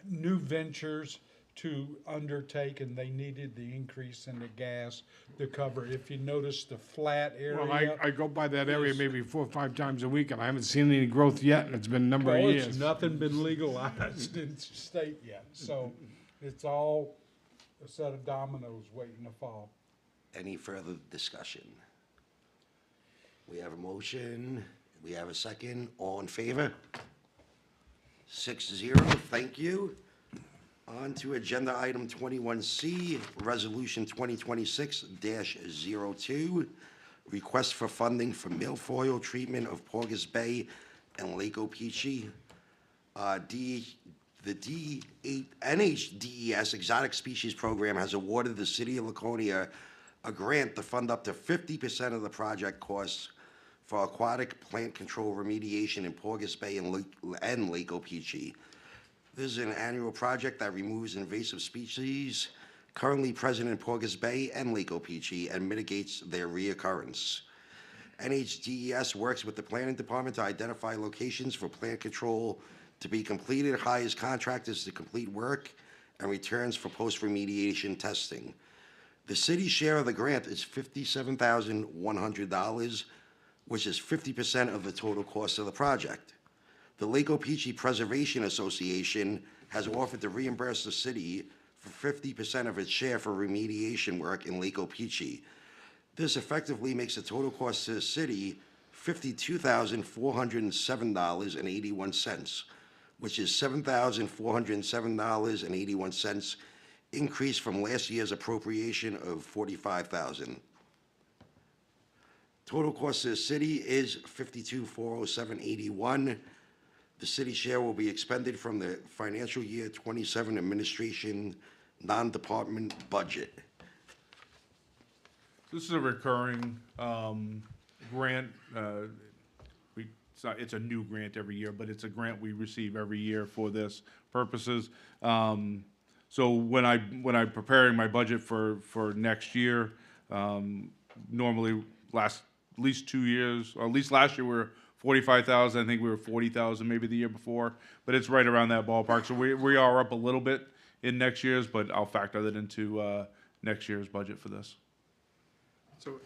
new ventures to undertake, and they needed the increase in the gas to cover. If you notice the flat well, area. I go by that area maybe 4 or 5 times a week, and I haven't seen any growth yet, and it's been a number of Well, years. it's nothing been legalized in state yet, so it's all a set of dominoes waiting to fall. Any further discussion? We have a motion, we have a second, all in favor? 6-0, thank you. On to agenda item 21C, Resolution 2026-02, request for funding for milfoil treatment of Porgus Bay and Lake Opeechee. The NHDES Exotic Species Program has awarded the city of Laconia a grant to fund up to 50% of the project costs for aquatic plant control remediation in Porgus Bay and Lake Opeechee. This is an annual project that removes invasive species currently present in Porgus Bay and Lake Opeechee and mitigates their reoccurrence. NHDES works with the planning department to identify locations for plant control to be completed, hires contractors to complete work, and returns for post-remediation testing. The city's share of the grant is $57,100, which is 50% of the total cost of the project. The Lake Opeechee Preservation Association has offered to reimburse the city for 50% of its share for remediation work in Lake Opeechee. This effectively makes the total cost to the city $52,407.81, which is $7,407.81 increase from last year's appropriation of $45,000. Total cost to the city is $52,407.81. The city share will be expended from the financial year 27 administration non-department budget. This is a recurring grant. It's a new grant every year, but it's a grant we receive every year for this purposes. So when I'm preparing my budget for next year, normally last at least 2 years, or at least last year we were 45,000. I think we were 40,000 maybe the year before, but it's right around that ballpark. So we are up a little bit in next year's, but I'll factor that into next year's budget for this. So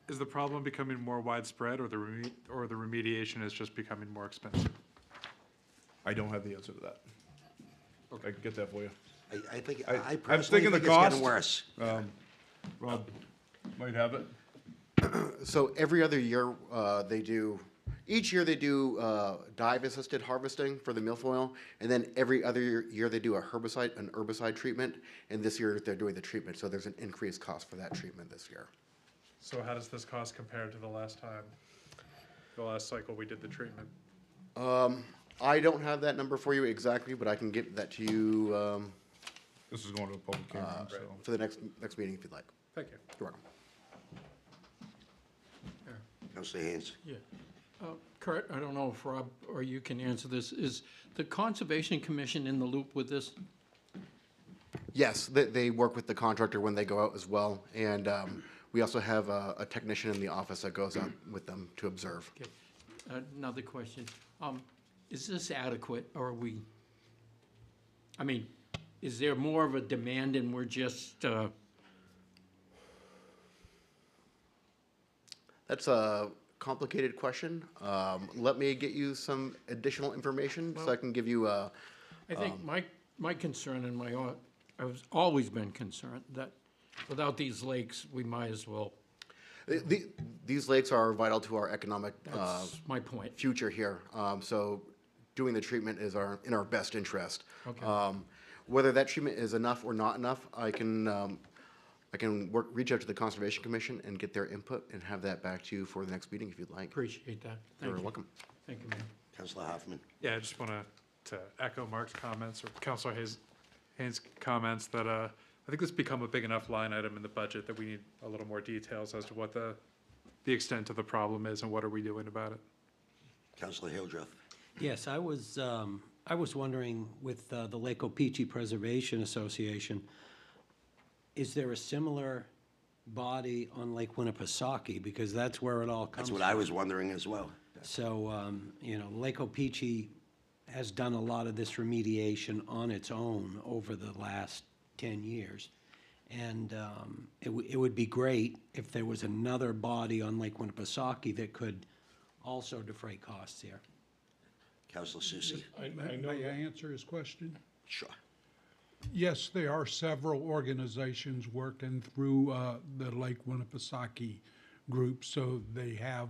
is the problem becoming more widespread, or the remediation is just becoming more expensive? I don't have the answer to that. Okay, I can get that for you. I think, I'm I personally thinking the think it's getting cost. worse. Rob might have it. So every other year, each year they do dive-assisted harvesting for the milfoil, and then every other year they do an herbicide treatment, and this year they're doing the treatment, so there's an increased cost for that treatment this year. So how does this cost compare to the last cycle we did the treatment? I don't have that number for you exactly, but I can get that to you This is going to a public hearing, so. for the next meeting if you'd like. Thank you. You're welcome. Councilor Haynes. Yeah. Kurt, I don't know if Rob or you can answer this. Is the Conservation Commission in the loop with this? Yes, they work with the contractor when they go out as well, and we also have a technician in the office that goes out with them to observe. Okay. Another question. Is this adequate, or are we, I mean, is there more of a demand and we're just, That's a complicated question. Let me get you some additional information so I can give you a. I think my concern and I've always been concerned that without these lakes, we might as well, These lakes are vital to our economic that's my point. future here. So doing the treatment is in our best interest. Okay. Whether that treatment is enough or not enough, I can I can reach out to the Conservation Commission and get their input and have that back to you for the next meeting if you'd like. Appreciate that. Thank You're you. welcome. Thank you, Mayor. Councilor Hoffman. Yeah, I just want to echo Mark's comments, or Councilor Haynes' comments, that I think this become a big enough line item in the budget that we need a little more details as to what the extent of the problem is and what are we doing about it. Councilor Hildreth. Yes, I was wondering with the Lake Opeechee Preservation Association, is there a similar body on Lake Winnipesaukee? Because that's where it all comes That's from. what I was wondering as well. So, you know, Lake Opeechee has done a lot of this remediation on its own over the last 10 years. And it would be great if there was another body on Lake Winnipesaukee that could also defray costs here. Councilor Susie. May I answer his question? Sure. Yes, there are several organizations working through the Lake Winnipesaukee group. So they have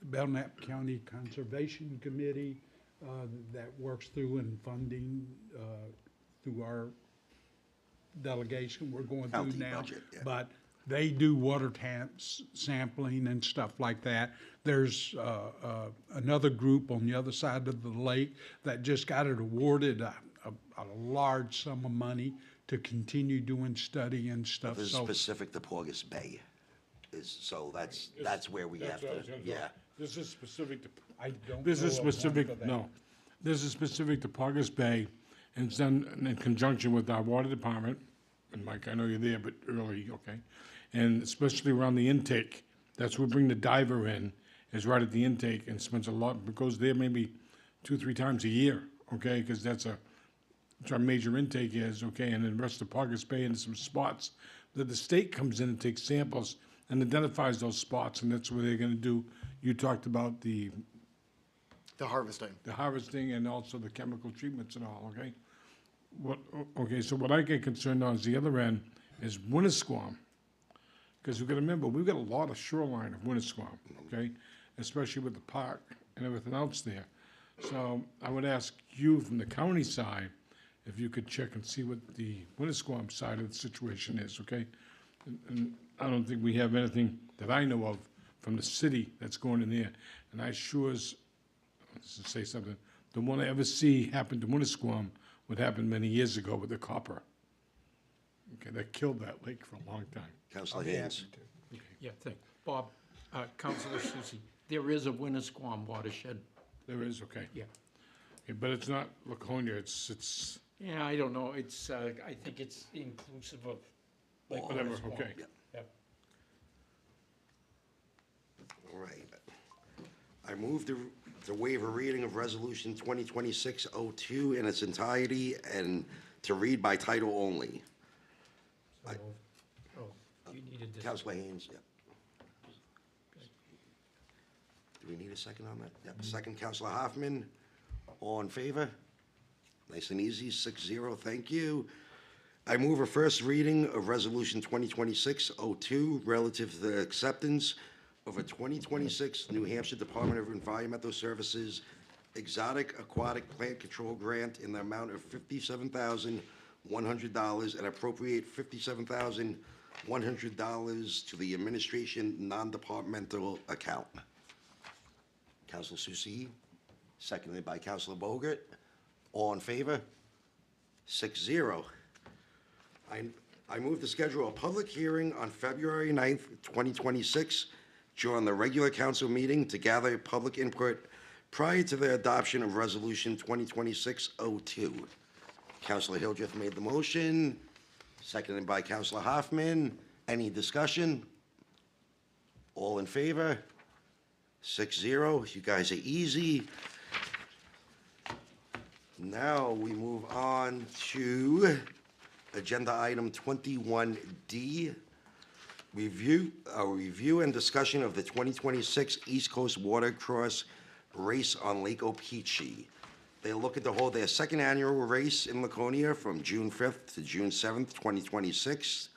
Belknap County Conservation Committee that works through and funding through our delegation we're going through County now. budget, yeah. But they do water tanks sampling and stuff like that. There's another group on the other side of the lake that just got it awarded a large sum of money to continue doing study and stuff. This is So specific to Porgus Bay. So that's where we have That's what I to, was gonna yeah. This is specific to, I don't this is know of one specific, for that. no. This is specific to Pogus Bay, and it's done in conjunction with our water department. And Mike, I know you're there, but early, okay? And especially around the intake, that's where we bring the diver in, is right at the intake, and spends a lot, goes there maybe 2-3 times a year, okay? Because that's our major intake is, okay? And then the rest of Pogus Bay and some spots that the state comes in and takes samples and identifies those spots, and that's where they're gonna do, you talked about the harvesting. harvesting and also the chemical treatments and all, okay? So what I get concerned on is the other end is Winnisquam. Because we've got to remember, we've got a lot of shoreline of Winnisquam, okay? Especially with the park and everything else there. So I would ask you from the county side, if you could check and see what the Winnisquam side of the situation is, okay? And I don't think we have anything that I know of from the city that's going in there. And I sure as, to say something, don't want to ever see happen to Winnisquam what happened many years ago with the copper. Okay, that killed that lake for a long time. Councilor Haynes. Yeah, thank, Bob, Councilor Susie, there is a Winnisquam watershed. There is, okay. Yeah. Okay, but it's not Laconia, it's, Yeah, I don't know, it's, I think it's inclusive of Lake whatever, Winnisquam. okay. Yep. All right. I move to waive a reading of Resolution 2026-02 in its entirety and to read by title only. Oh, you needed this. Councilor Haynes, yeah. Do we need a second on that? Yep, second, Councilor Hoffman. All in favor? Nice and easy, 6-0, thank you. I move a first reading of Resolution 2026-02 relative to the acceptance of a 2026 New Hampshire Department of Environmental Services Exotic Aquatic Plant Control Grant in the amount of $57,100 and appropriate $57,100 to the administration non-departmental account. Councilor Susie, seconded by Councilor Bogert. All in favor? 6-0. I move to schedule a public hearing on February 9th, 2026, during the regular council meeting to gather public input prior to the adoption of Resolution 2026-02. Councilor Hildreth made the motion, seconded by Councilor Hoffman. Any discussion? All in favor? 6-0. You guys are easy. Now we move on to agenda item 21D. Review and discussion of the 2026 East Coast Watercross Race on Lake Opeechee. They're looking to hold their second annual race in Laconia from June 5th to June 7th, 2026.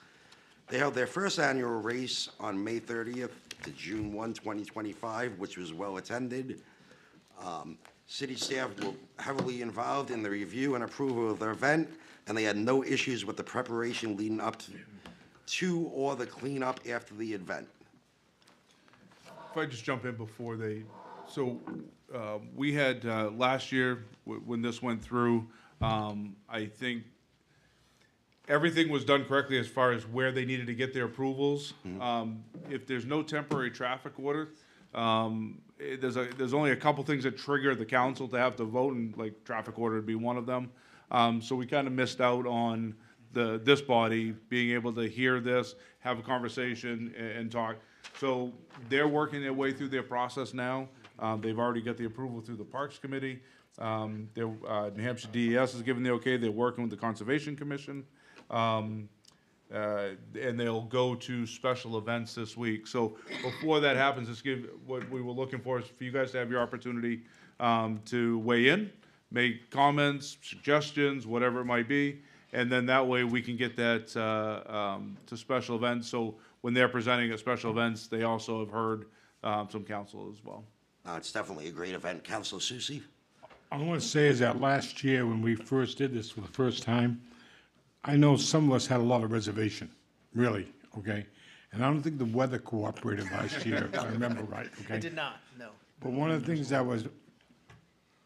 They held their first annual race on May 30th to June 1, 2025, which was well attended. City staff were heavily involved in the review and approval of the event, and they had no issues with the preparation leading up to or the cleanup after the event. If I just jump in before they, so, we had, last year, when this went through, I think everything was done correctly as far as where they needed to get their approvals. If there's no temporary traffic order, there's only a couple things that trigger the council to have to vote, and like traffic order would be one of them. So we kind of missed out on this body being able to hear this, have a conversation and talk. So they're working their way through their process now. They've already got the approval through the Parks Committee. New Hampshire DES has given the okay. They're working with the Conservation Commission. And they'll go to special events this week. So before that happens, what we were looking for is for you guys to have your opportunity to weigh in, make comments, suggestions, whatever it might be, and then that way we can get that to special events. So when they're presenting at special events, they also have heard some council as well. It's definitely a great event. Councilor Susie? All I want to say is that last year, when we first did this for the first time, I know some of us had a lot of reservation, really, okay? And I don't think the weather cooperated last year, if I remember right, okay? It did not, no. But one of the things that was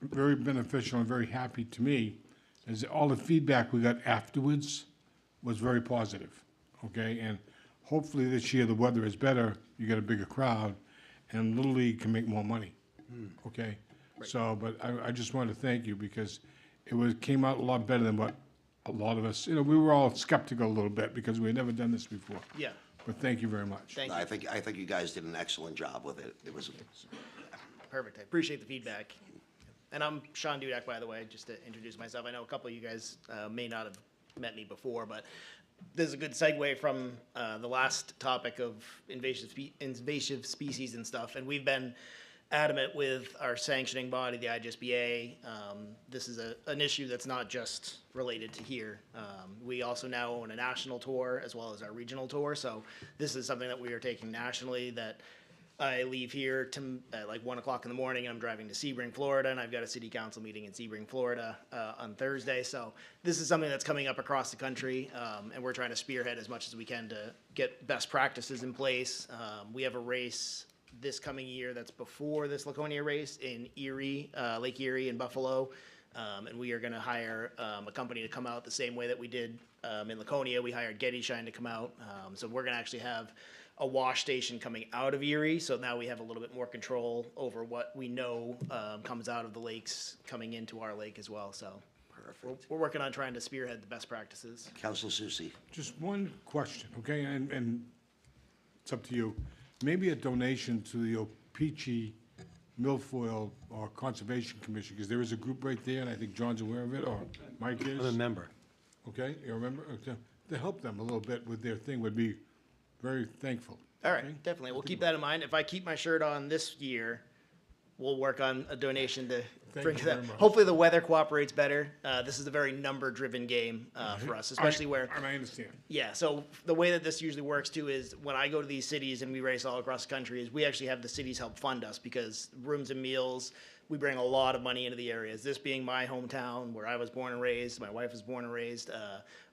very beneficial and very happy to me is that all the feedback we got afterwards was very positive, okay? And hopefully this year the weather is better, you get a bigger crowd, and Little League can make more money, okay? So, but I just wanted to thank you because came out a lot better than what a lot of us, we were all skeptical a little bit because we had never done this before. Yeah. But thank you very much. Thank you. I think you guys did an excellent job with it. It was, Perfect. I appreciate the feedback. And I'm Sean Dudak, by the way, just to introduce myself. I know a couple of you guys may not have met me before, but this is a good segue from the last topic of invasive species and stuff. And we've been adamant with our sanctioning body, the IGSBA. This is an issue that's not just related to here. We also now own a national tour as well as our regional tour. So this is something that we are taking nationally, that I leave here at like 1 o'clock in the morning, and I'm driving to Sebring, Florida, and I've got a city council meeting in Sebring, Florida on Thursday. So this is something that's coming up across the country, and we're trying to spearhead as much as we can to get best practices in place. We have a race this coming year that's before this Laconia race in Erie, Lake Erie in Buffalo. And we are going to hire a company to come out the same way that we did in Laconia. We hired Getty Shine to come out. So we're going to actually have a wash station coming out of Erie. So now we have a little bit more control over what we know comes out of the lakes coming into our lake as well. So we're working on trying to spearhead the best practices. Councilor Susie? Just one question, okay, and it's up to you. Maybe a donation to the Opeechee Milfoil or Conservation Commission, because there is a group right there, and I think John's aware of it, or Mike is. I'm a member. Okay, you remember? To help them a little bit with their thing would be very thankful. All right, okay? definitely. We'll keep that in mind. If I keep my shirt on this year, we'll work on a donation to bring you that. very much. Hopefully the weather cooperates better. This is a very number-driven game for us, especially where. And I understand. Yeah, so the way that this usually works too is when I go to these cities and we race all across the country is we actually have the cities help fund us because rooms and meals, we bring a lot of money into the areas. This being my hometown where I was born and raised, my wife was born and raised,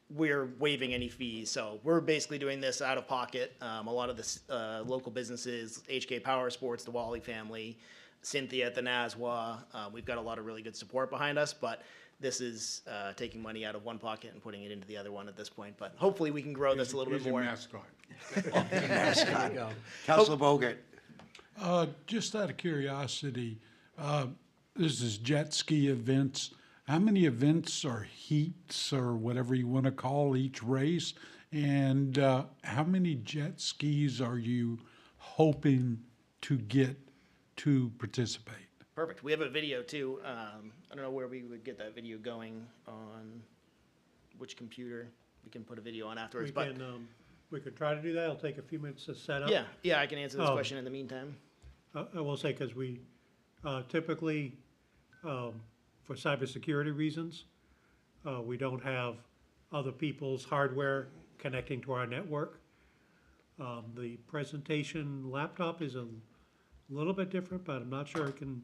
we're waiving any fees. So we're basically doing this out of pocket. A lot of the local businesses, HK Power Sports, the Wally family, Cynthia at the NASWA, we've got a lot of really good support behind us, but this is taking money out of one pocket and putting it into the other one at this point. But hopefully we can grow this a little bit Here's your more. mascot. Mascot. Councilor Bogert? Just out of curiosity, this is jet ski events. How many events or heats or whatever you want to call each race? And how many jet skis are you hoping to get to participate? Perfect. We have a video too. I don't know where we would get that video going on which computer. We can put a video on afterwards. We could try to do that. It'll take a few minutes to set up. Yeah, I can answer this question in the meantime. I will say, because we typically, for cybersecurity reasons, we don't have other people's hardware connecting to our network. The presentation laptop is a little bit different, but I'm not sure it can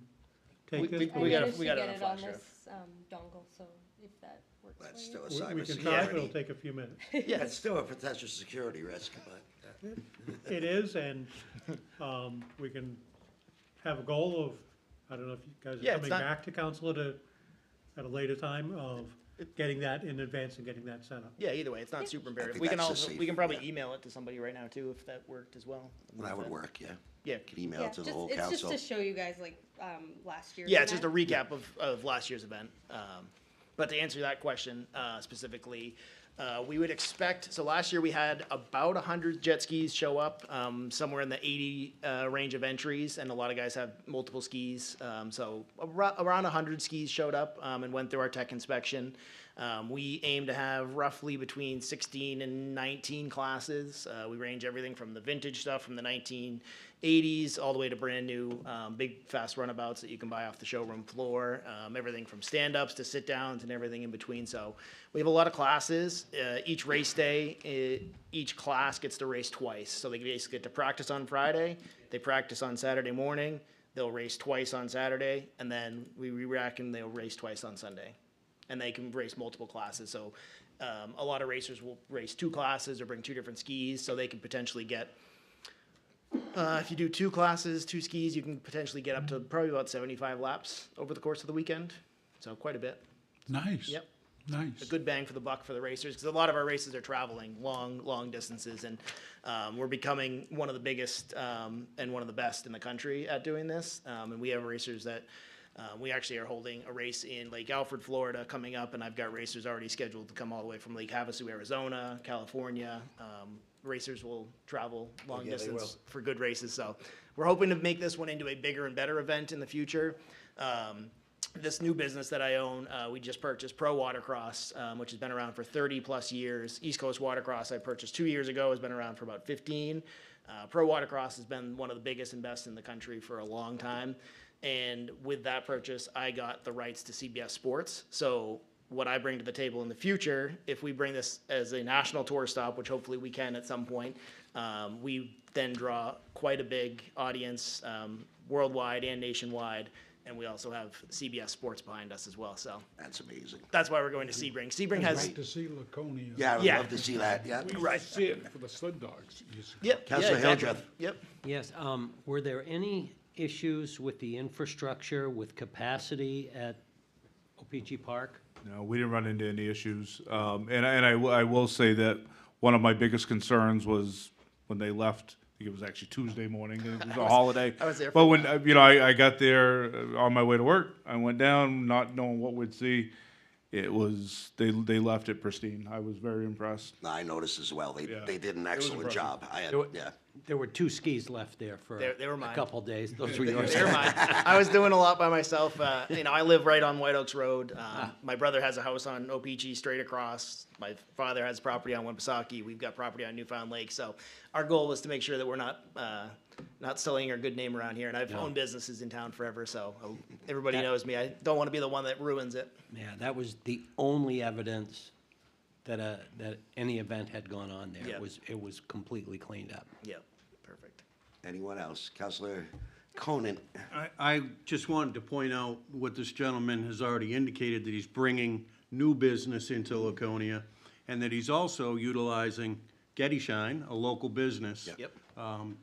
take this? we but gotta- managed to get get it on it on flash drive. this dongle, so if that works for That's you. still a We can try, but it'll cybersecurity. take a few minutes. It's still a potential security risk, but. It is, and we can have a goal of, I don't know if you guys Yeah, are it's coming not- back to council at a later time of getting that in advance and getting that set up. Yeah, either way, it's not super imperative. think We can that's the also, we safe- can probably yeah. email it to somebody right now too, if that worked as well. That would work, yeah. Yeah. Could email Yeah, it to the just, whole it's just council. to show you guys like, last year's Yeah, it's just a event. recap of last year's event. But to answer that question specifically, we would expect, so last year we had about 100 jet skis show up, somewhere in the 80 range of entries, and a lot of guys have multiple skis. So around 100 skis showed up and went through our tech inspection. We aim to have roughly between 16 and 19 classes. We range everything from the vintage stuff from the 1980s all the way to brand new big fast runabouts that you can buy off the showroom floor. Everything from stand-ups to sit-downs and everything in between. So we have a lot of classes. Each race day, each class gets to race twice. So they basically get to practice on Friday. They practice on Saturday morning. They'll race twice on Saturday, and then we re-rack and they'll race twice on Sunday. And they can race multiple classes. So a lot of racers will race 2 classes or bring 2 different skis, so they can potentially get, if you do 2 classes, 2 skis, you can potentially get up to probably about 75 laps over the course of the weekend. So quite a bit. Nice. Yep. A Nice. good bang for the buck for the racers, because a lot of our races are traveling long distances, and we're becoming one of the biggest and one of the best in the country at doing this. And we have racers that we actually are holding a race in Lake Alfred, Florida, coming up, and I've got racers already scheduled to come all the way from Lake Havasu, Arizona, California. Racers will travel long Yeah, they will. distance for good races, so we're hoping to make this one into a bigger and better event in the future. This new business that I own, we just purchased Pro Watercross, which has been around for 30 plus years. East Coast Watercross I purchased 2 years ago, has been around for about 15. Pro Watercross has been one of the biggest and best in the country for a long time. And with that purchase, I got the rights to CBS Sports. So what I bring to the table in the future, if we bring this as a national tour stop, which hopefully we can at some point, we then draw quite a big audience worldwide and nationwide. And we also have CBS Sports behind us as well. So That's amazing. that's why we're going to Sebring. Sebring I'd has, like to see Laconia. Yeah, I would Yeah. love to see that, yeah. We used to see it for the sled dogs. years ago. yep, yeah, Councilor exactly. Hildreth. Yep. Yes, were there any issues with the infrastructure, with capacity at OPG Park? No, we didn't run into any issues. I will say that one of my biggest concerns was when they left. I think it was actually Tuesday morning. It was a holiday. I was there for But a when I got there on my way to work, I went down not knowing what we'd see. It was they left it pristine. I was very impressed. I noticed as well. They Yeah. did an was excellent impressive. job. I had, There were- yeah. There were 2 skis left there for They were a mine. couple days. Those were yours. Never mind. I was doing a lot by myself. I live right on White Oaks Road. My brother has a house on OPG straight across. My father has property on Wimpasaki. We've got property on Newfound Lake. So our goal was to make sure that we're not sullying our good name around here. And I've owned businesses in town forever, so everybody That- knows me. I don't want to be the one that ruins it. Yeah, that was the only evidence that that any event had gone on there. Yeah. It was completely cleaned up. Yep, perfect. Anyone else? Councilor Conan. I just wanted to point out what this gentleman has already indicated, that he's bringing new business into Laconia, and that he's also utilizing Getty Shine, a local business. Yep.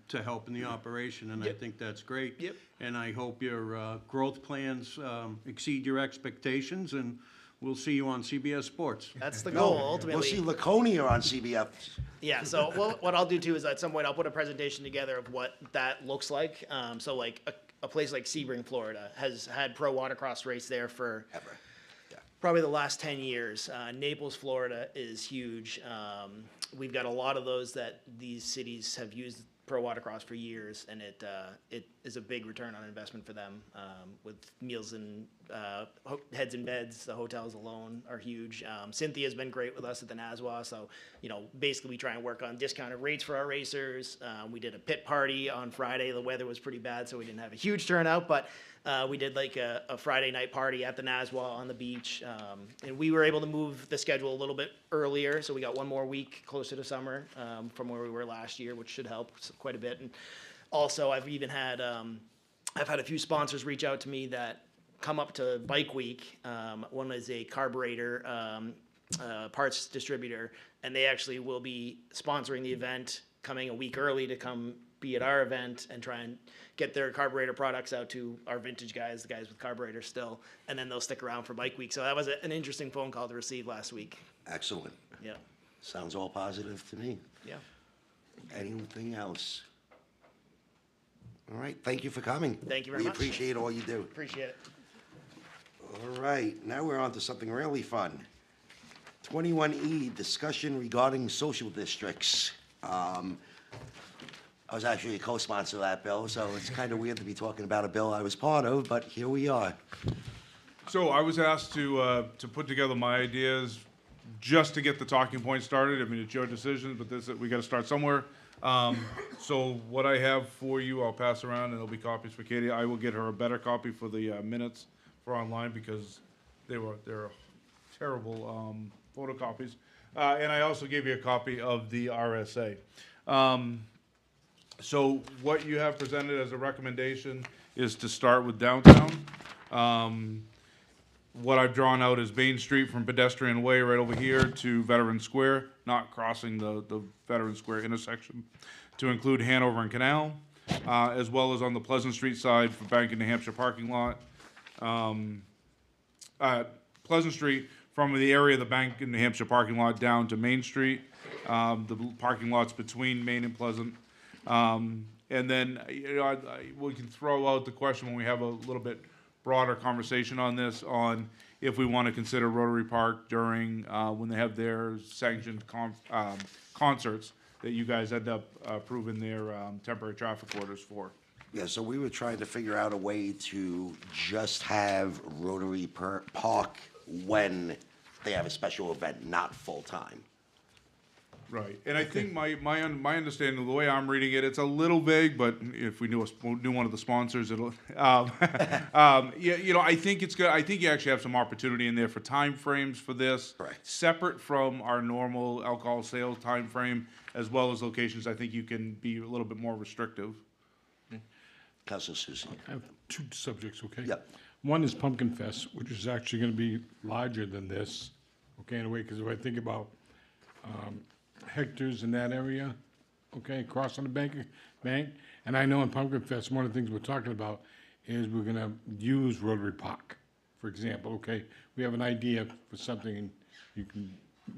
To help in the operation, and I think that's great. Yep. And I hope your growth plans exceed your expectations, and we'll see you on CBS Sports. That's the goal, We'll ultimately. see Laconia on CBF. Yeah, so what I'll do too is at some point I'll put a presentation together of what that looks like. So like a place like Sebring, Florida has had pro watercross race there for Ever. probably the last 10 years. Naples, Florida is huge. We've got a lot of those that these cities have used pro watercross for years, and it is a big return on investment for them with meals and heads and beds. The hotels alone are huge. Cynthia's been great with us at the NASWA, so basically we try and work on discounted rates for our racers. We did a pit party on Friday. The weather was pretty bad, so we didn't have a huge turnout, but we did like a Friday night party at the NASWA on the beach, and we were able to move the schedule a little bit earlier, so we got one more week closer to summer from where we were last year, which should help quite a bit. And also, I've had a few sponsors reach out to me that come up to Bike Week. One is a carburetor parts distributor, and they actually will be sponsoring the event, coming a week early to come be at our event and try and get their carburetor products out to our vintage guys, the guys with carburetors still, and then they'll stick around for Bike Week. So that was an interesting phone call to receive last week. Excellent. Yeah, Sounds all positive to me. yeah. Anything else? All right, thank you for coming. Thank you very much. We appreciate all you do. Appreciate it. All right, now we're on to something really fun. 21E, discussion regarding social districts. I was actually a co-sponsor of that bill, so it's kind of weird to be talking about a bill I was part of, but here we are. So I was asked to put together my ideas just to get the talking point started. I mean, it's your decision, but we gotta start somewhere. So what I have for you, I'll pass around, and there'll be copies for Katie. I will get her a better copy for the minutes for online, because they're terrible photocopies. And I also gave you a copy of the RSA. So what you have presented as a recommendation is to start with downtown. What I've drawn out is Main Street from Pedestrian Way right over here to Veteran Square, not crossing the Veteran Square intersection, to include Hanover and Canal, as well as on the Pleasant Street side for Bank of New Hampshire parking lot. Pleasant Street from the area of the Bank of New Hampshire parking lot down to Main Street, the parking lots between Main and Pleasant. And then, we can throw out the question when we have a little bit broader conversation on this, on if we want to consider Rotary Park during, when they have their sanctioned concerts that you guys end up approving their temporary traffic orders for. Yeah, so we were trying to figure out a way to just have Rotary Park when they have a special event, not full-time. Right, and I think my understanding, the way I'm reading it, it's a little vague, but if we knew one of the sponsors, it'll, yeah, I think it's good. I think you actually have some opportunity in there for timeframes for this. Correct. Separate from our normal alcohol sales timeframe, as well as locations, I think you can be a little bit more restrictive. Councilor Susie. I have two subjects, okay? Yep. One is Pumpkin Fest, which is actually gonna be larger than this, okay, in a way, because if I think about, hectares in that area, okay, across on the bank, and I know in Pumpkin Fest, one of the things we're talking about is we're gonna use Rotary Park, for example, okay? We have an idea for something, and you can.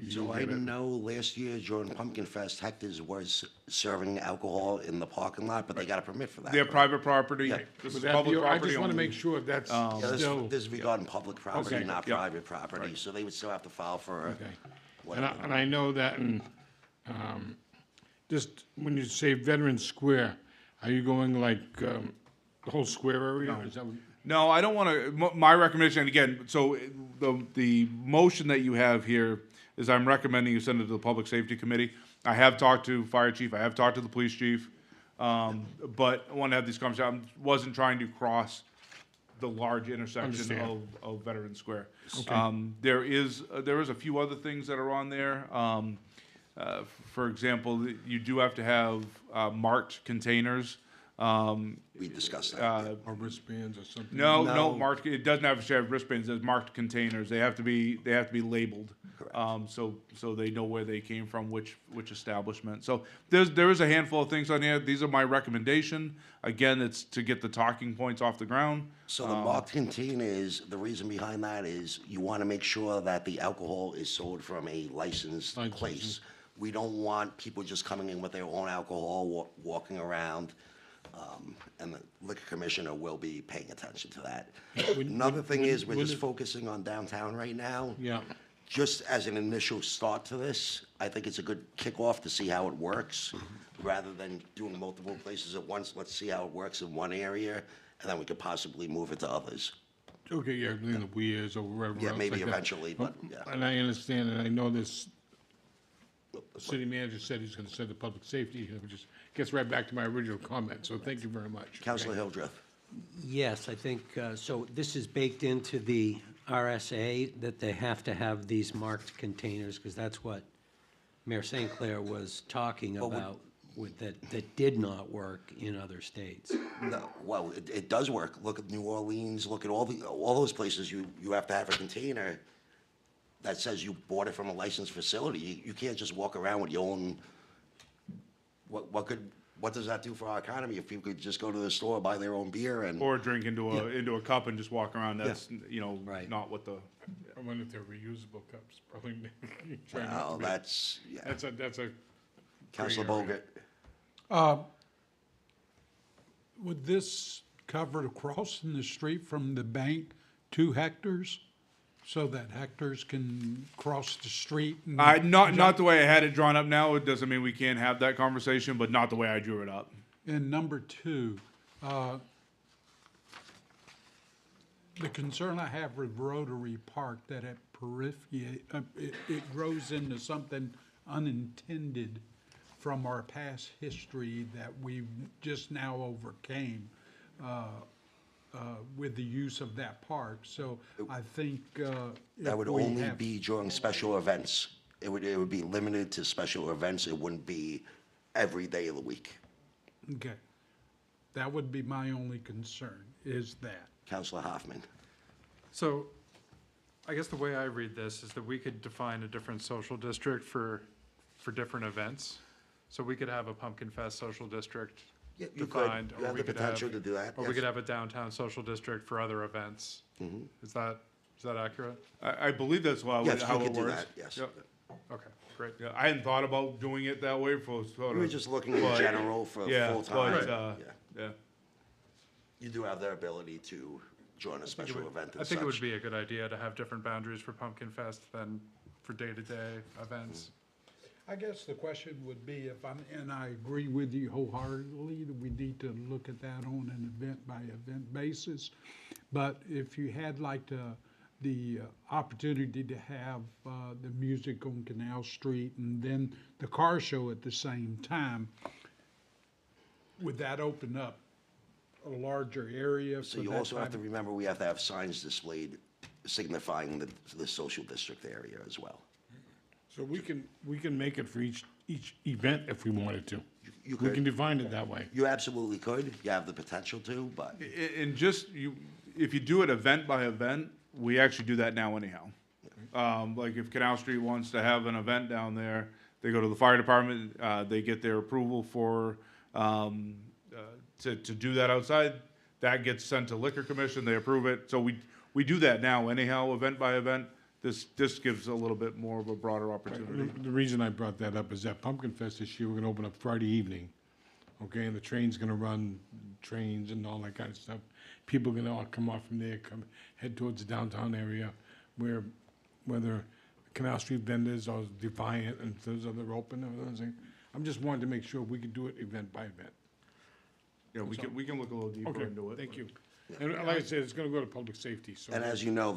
So I know last year during Pumpkin Fest, Hector's was serving alcohol in the parking lot, but they got a permit for that. They're correct? private property. Yeah. This Would is that public be- I property just wanna only. make sure that's Yeah, still, this is regarding public property, Okay. not Yep. private property, so they would still have to file for okay. And whatever. I know that in, just when you say Veterans Square, are you going like, the whole square area? Is that what- No, I don't want to, my recommendation, and again, so the motion that you have here is I'm recommending you send it to the Public Safety Committee. I have talked to Fire Chief, I have talked to the Police Chief, but I want to have these conversations. I wasn't trying to cross the large intersection Understand. of Veterans Square. Okay. There is a few other things that are on there. For example, you do have to have marked containers. We discussed that. Or wristbands or something? No, No. marked, it doesn't have to have wristbands, there's marked containers, they have to be labeled. Correct. So they know where they came from, which establishment. So there is a handful of things on here, these are my recommendation. Again, it's to get the talking points off the ground. So the marked containers, the reason behind that is you want to make sure that the alcohol is sold from a licensed Licensed, place. We don't want people just coming in with their own alcohol, walking around, and the liquor commissioner will be paying attention to that. Another thing is, we're just focusing on downtown right now. Yeah. Just as an initial start to this, I think it's a good kickoff to see how it works. Rather than doing multiple places at once, let's see how it works in one area, and then we could possibly move it to others. Okay, yeah, in the weirs or wherever Yeah, else maybe like that. eventually, but, yeah. And I understand, and I know this, the city manager said he's gonna send the public safety, and it just gets right back to my original comment, so thank you very much. Councilor Hildreth. Yes, I think, so this is baked into the RSA, that they have to have these marked containers, because that's what Mayor St. Clair was talking But about. that did not work in other states. No, well, it does work. Look at New Orleans, look at all those places, you have to have a container that says you bought it from a licensed facility. You can't just walk around with your own, what does that do for our economy if people could just go to the store, buy their own beer and? Or drink into a cup and just walk around, that's, Right. not what the, I wonder if they're reusable cups, probably. Well, that's, yeah. That's a. Counselor gray area. Bogert. Would this cover crossing the street from the bank to Hector's? So that Hector's can cross the street? And not the way I had it drawn up now, it doesn't mean we can't have that conversation, but not the way I drew it up. And number two, the concern I have with Rotary Park, that it it grows into something unintended from our past history that we just now overcame with the use of that park. So I think That would only be during special events. It would be limited to special events. It wouldn't be every day of the week. Okay. That would be my only concern, is that. Counselor Hoffman. So, I guess the way I read this is that we could define a different social district for different events. So we could have a Pumpkin Fest social district Yeah, you could. defined. You or have we the could potential to do that, Or we yes. could have a downtown social district for other events. Is that accurate? I believe that's how Yes, how we it could do works. that, yes. Yep. Okay, great. Yeah, I hadn't thought about doing it that way for sort of. We were just looking in but- general for yeah, full-time. but, Yeah. yeah. You do have the ability to join a special event I and think it would such. be a good idea to have different boundaries for Pumpkin Fest than for day-to-day events. I guess the question would be if and I agree with you wholeheartedly, that we need to look at that on an event-by-event basis. But if you had like the opportunity to have the music on Canal Street and then the car show at the same time, would that open up a larger area for So you that also have type to of- remember, we have to have signs displayed signifying the social district area as well. So we can make it for each event if we wanted to. You We could. can define it that way. You absolutely could. You have the potential to, but And just, if you do it event by event, we actually do that now anyhow. Like if Canal Street wants to have an event down there, they go to the fire department, they get their approval for, to do that outside. That gets sent to Liquor Commission, they approve it. So we do that now anyhow, event by event. This gives a little bit more of a broader opportunity. The reason I brought that up is that Pumpkin Fest this year, we're gonna open up Friday evening, okay? And the train's gonna run trains and all that kind of stuff. People are gonna all come off from there, head towards the downtown area where, whether Canal Street vendors or Defiant and those other open, and everything. I'm just wanting to make sure we can do it event by event. Yeah, we can look a little deeper Okay, into it. thank you. And like I said, it's gonna go to public safety, so. and as you know,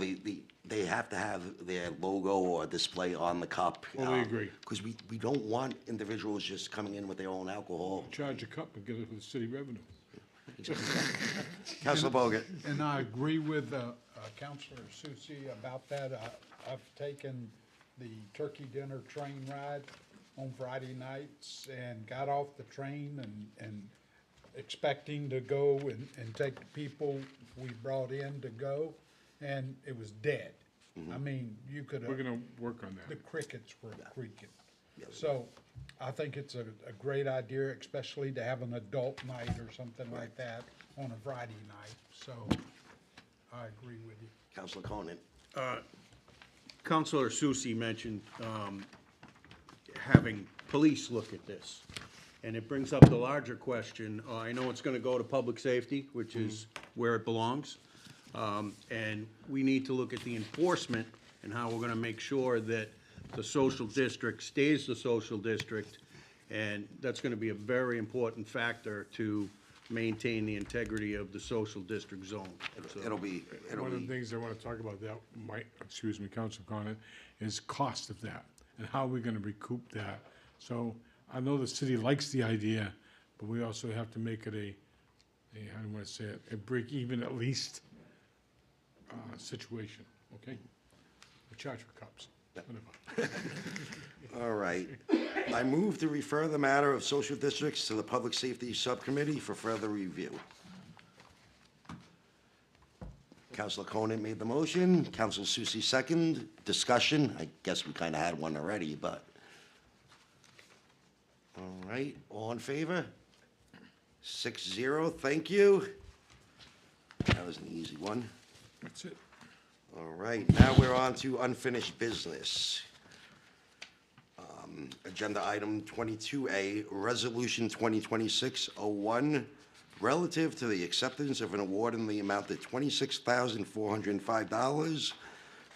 they have to have their logo or display on the cup. Well, we agree. Because we don't want individuals just coming in with their own alcohol. Charge a cup and get it for the city revenue. Counselor Bogut. And I agree with Counselor Susie about that. I've taken the turkey dinner train ride on Friday nights and got off the train and expecting to go and take the people we brought in to go, and it was dead. I mean, you could have. We're gonna work on The that. crickets were creaking. So I think it's a great idea, especially to have an adult night or something like that on a Friday night. So I agree with you. Counselor Conan. Counselor Susie mentioned having police look at this. And it brings up the larger question, I know it's gonna go to public safety, which is where it belongs. And we need to look at the enforcement and how we're gonna make sure that the social district stays the social district. And that's gonna be a very important factor to maintain the integrity of the social district zone. So- It'll be, One of the things I wanna talk about that, Council Connor, is cost of that, and how we're gonna recoup that. So, I know the city likes the idea, but we also have to make it how do I wanna say it, a break even at least, situation, okay? We charge for cups. All right. I move to refer the matter of social districts to the Public Safety Subcommittee for further review. Councilor Conant made the motion, Councilor Susie second. Discussion, I guess we kind of had one already, but. All right, all in favor? 6-0, thank you. That was an easy one. That's it. All right, now we're on to unfinished business. Agenda item 22A, Resolution 2026-01, relative to the acceptance of an award in the amount of $26,405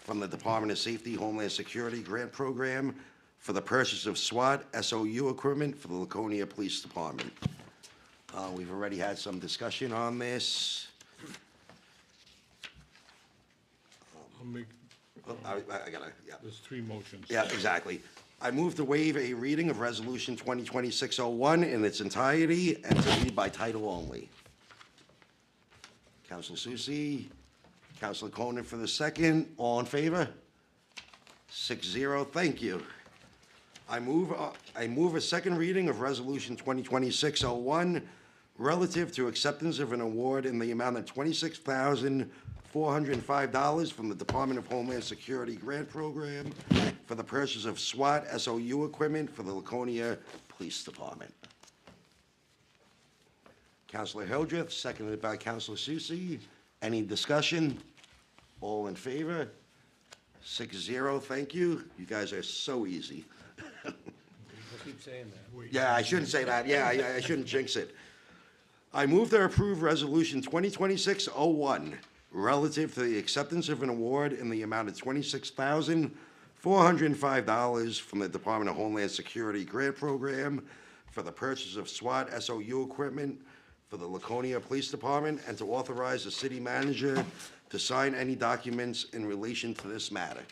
from the Department of Safety Homeland Security Grant Program for the purchase of SWAT SOU equipment for the Laconia Police Department. We've already had some discussion on this. I'll make, Oh, I gotta, yeah. there's 3 motions. Yeah, exactly. I move to waive a reading of Resolution 2026-01 in its entirety and to read by title only. Council Susie, Councilor Conant for the second. All in favor? 6-0, thank you. I move a second reading of Resolution 2026-01 relative to acceptance of an award in the amount of $26,405 from the Department of Homeland Security Grant Program for the purchase of SWAT SOU equipment for the Laconia Police Department. Councilor Hildreth, seconded by Councilor Susie. Any discussion? All in favor? 6-0, thank you. You guys are so easy. We'll keep saying that. Yeah, I shouldn't say that. Yeah, I shouldn't jinx it. I move to approve Resolution 2026-01 relative to the acceptance of an award in the amount of $26,405 from the Department of Homeland Security Grant Program for the purchase of SWAT SOU equipment for the Laconia Police Department and to authorize the city manager to sign any documents in relation to this matter.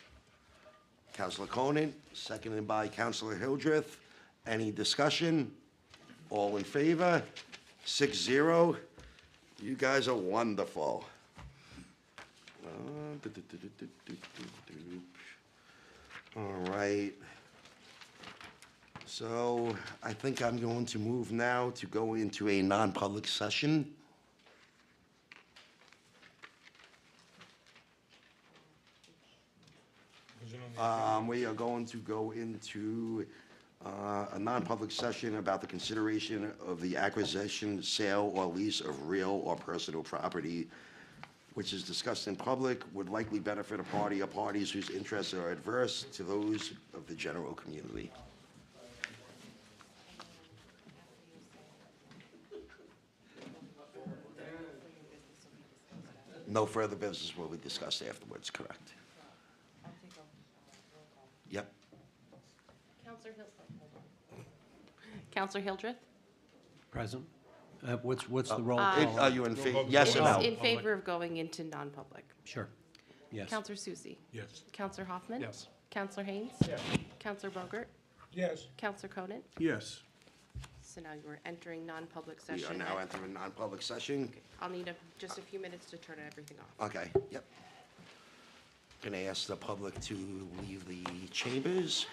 Councilor Conant, seconded by Councilor Hildreth. Any discussion? All in favor? 6-0. You guys are wonderful. All right. So I think I'm going to move now to go into a non-public session. We are going to go into a non-public session about the consideration of the acquisition, sale, or lease of real or personal property, which is discussed in public, would likely benefit a party or parties whose interests are adverse to those of the general community. No further business will be discussed afterwards, correct? Yep. Counselor Hildreth? Present? What's the roll Are call? you in favor? Yes or no? In favor of going into non-public. Sure. Yes. Counselor Susie? Yes. Counselor Hoffman? Yes. Counselor Haynes? Yes. Counselor Bogert? Yes. Counselor Conant? Yes. So now you're entering non-public We session. are now entering non-public session. I'll need just a few minutes to turn everything off. Okay, yep. Gonna ask the public to leave the chambers.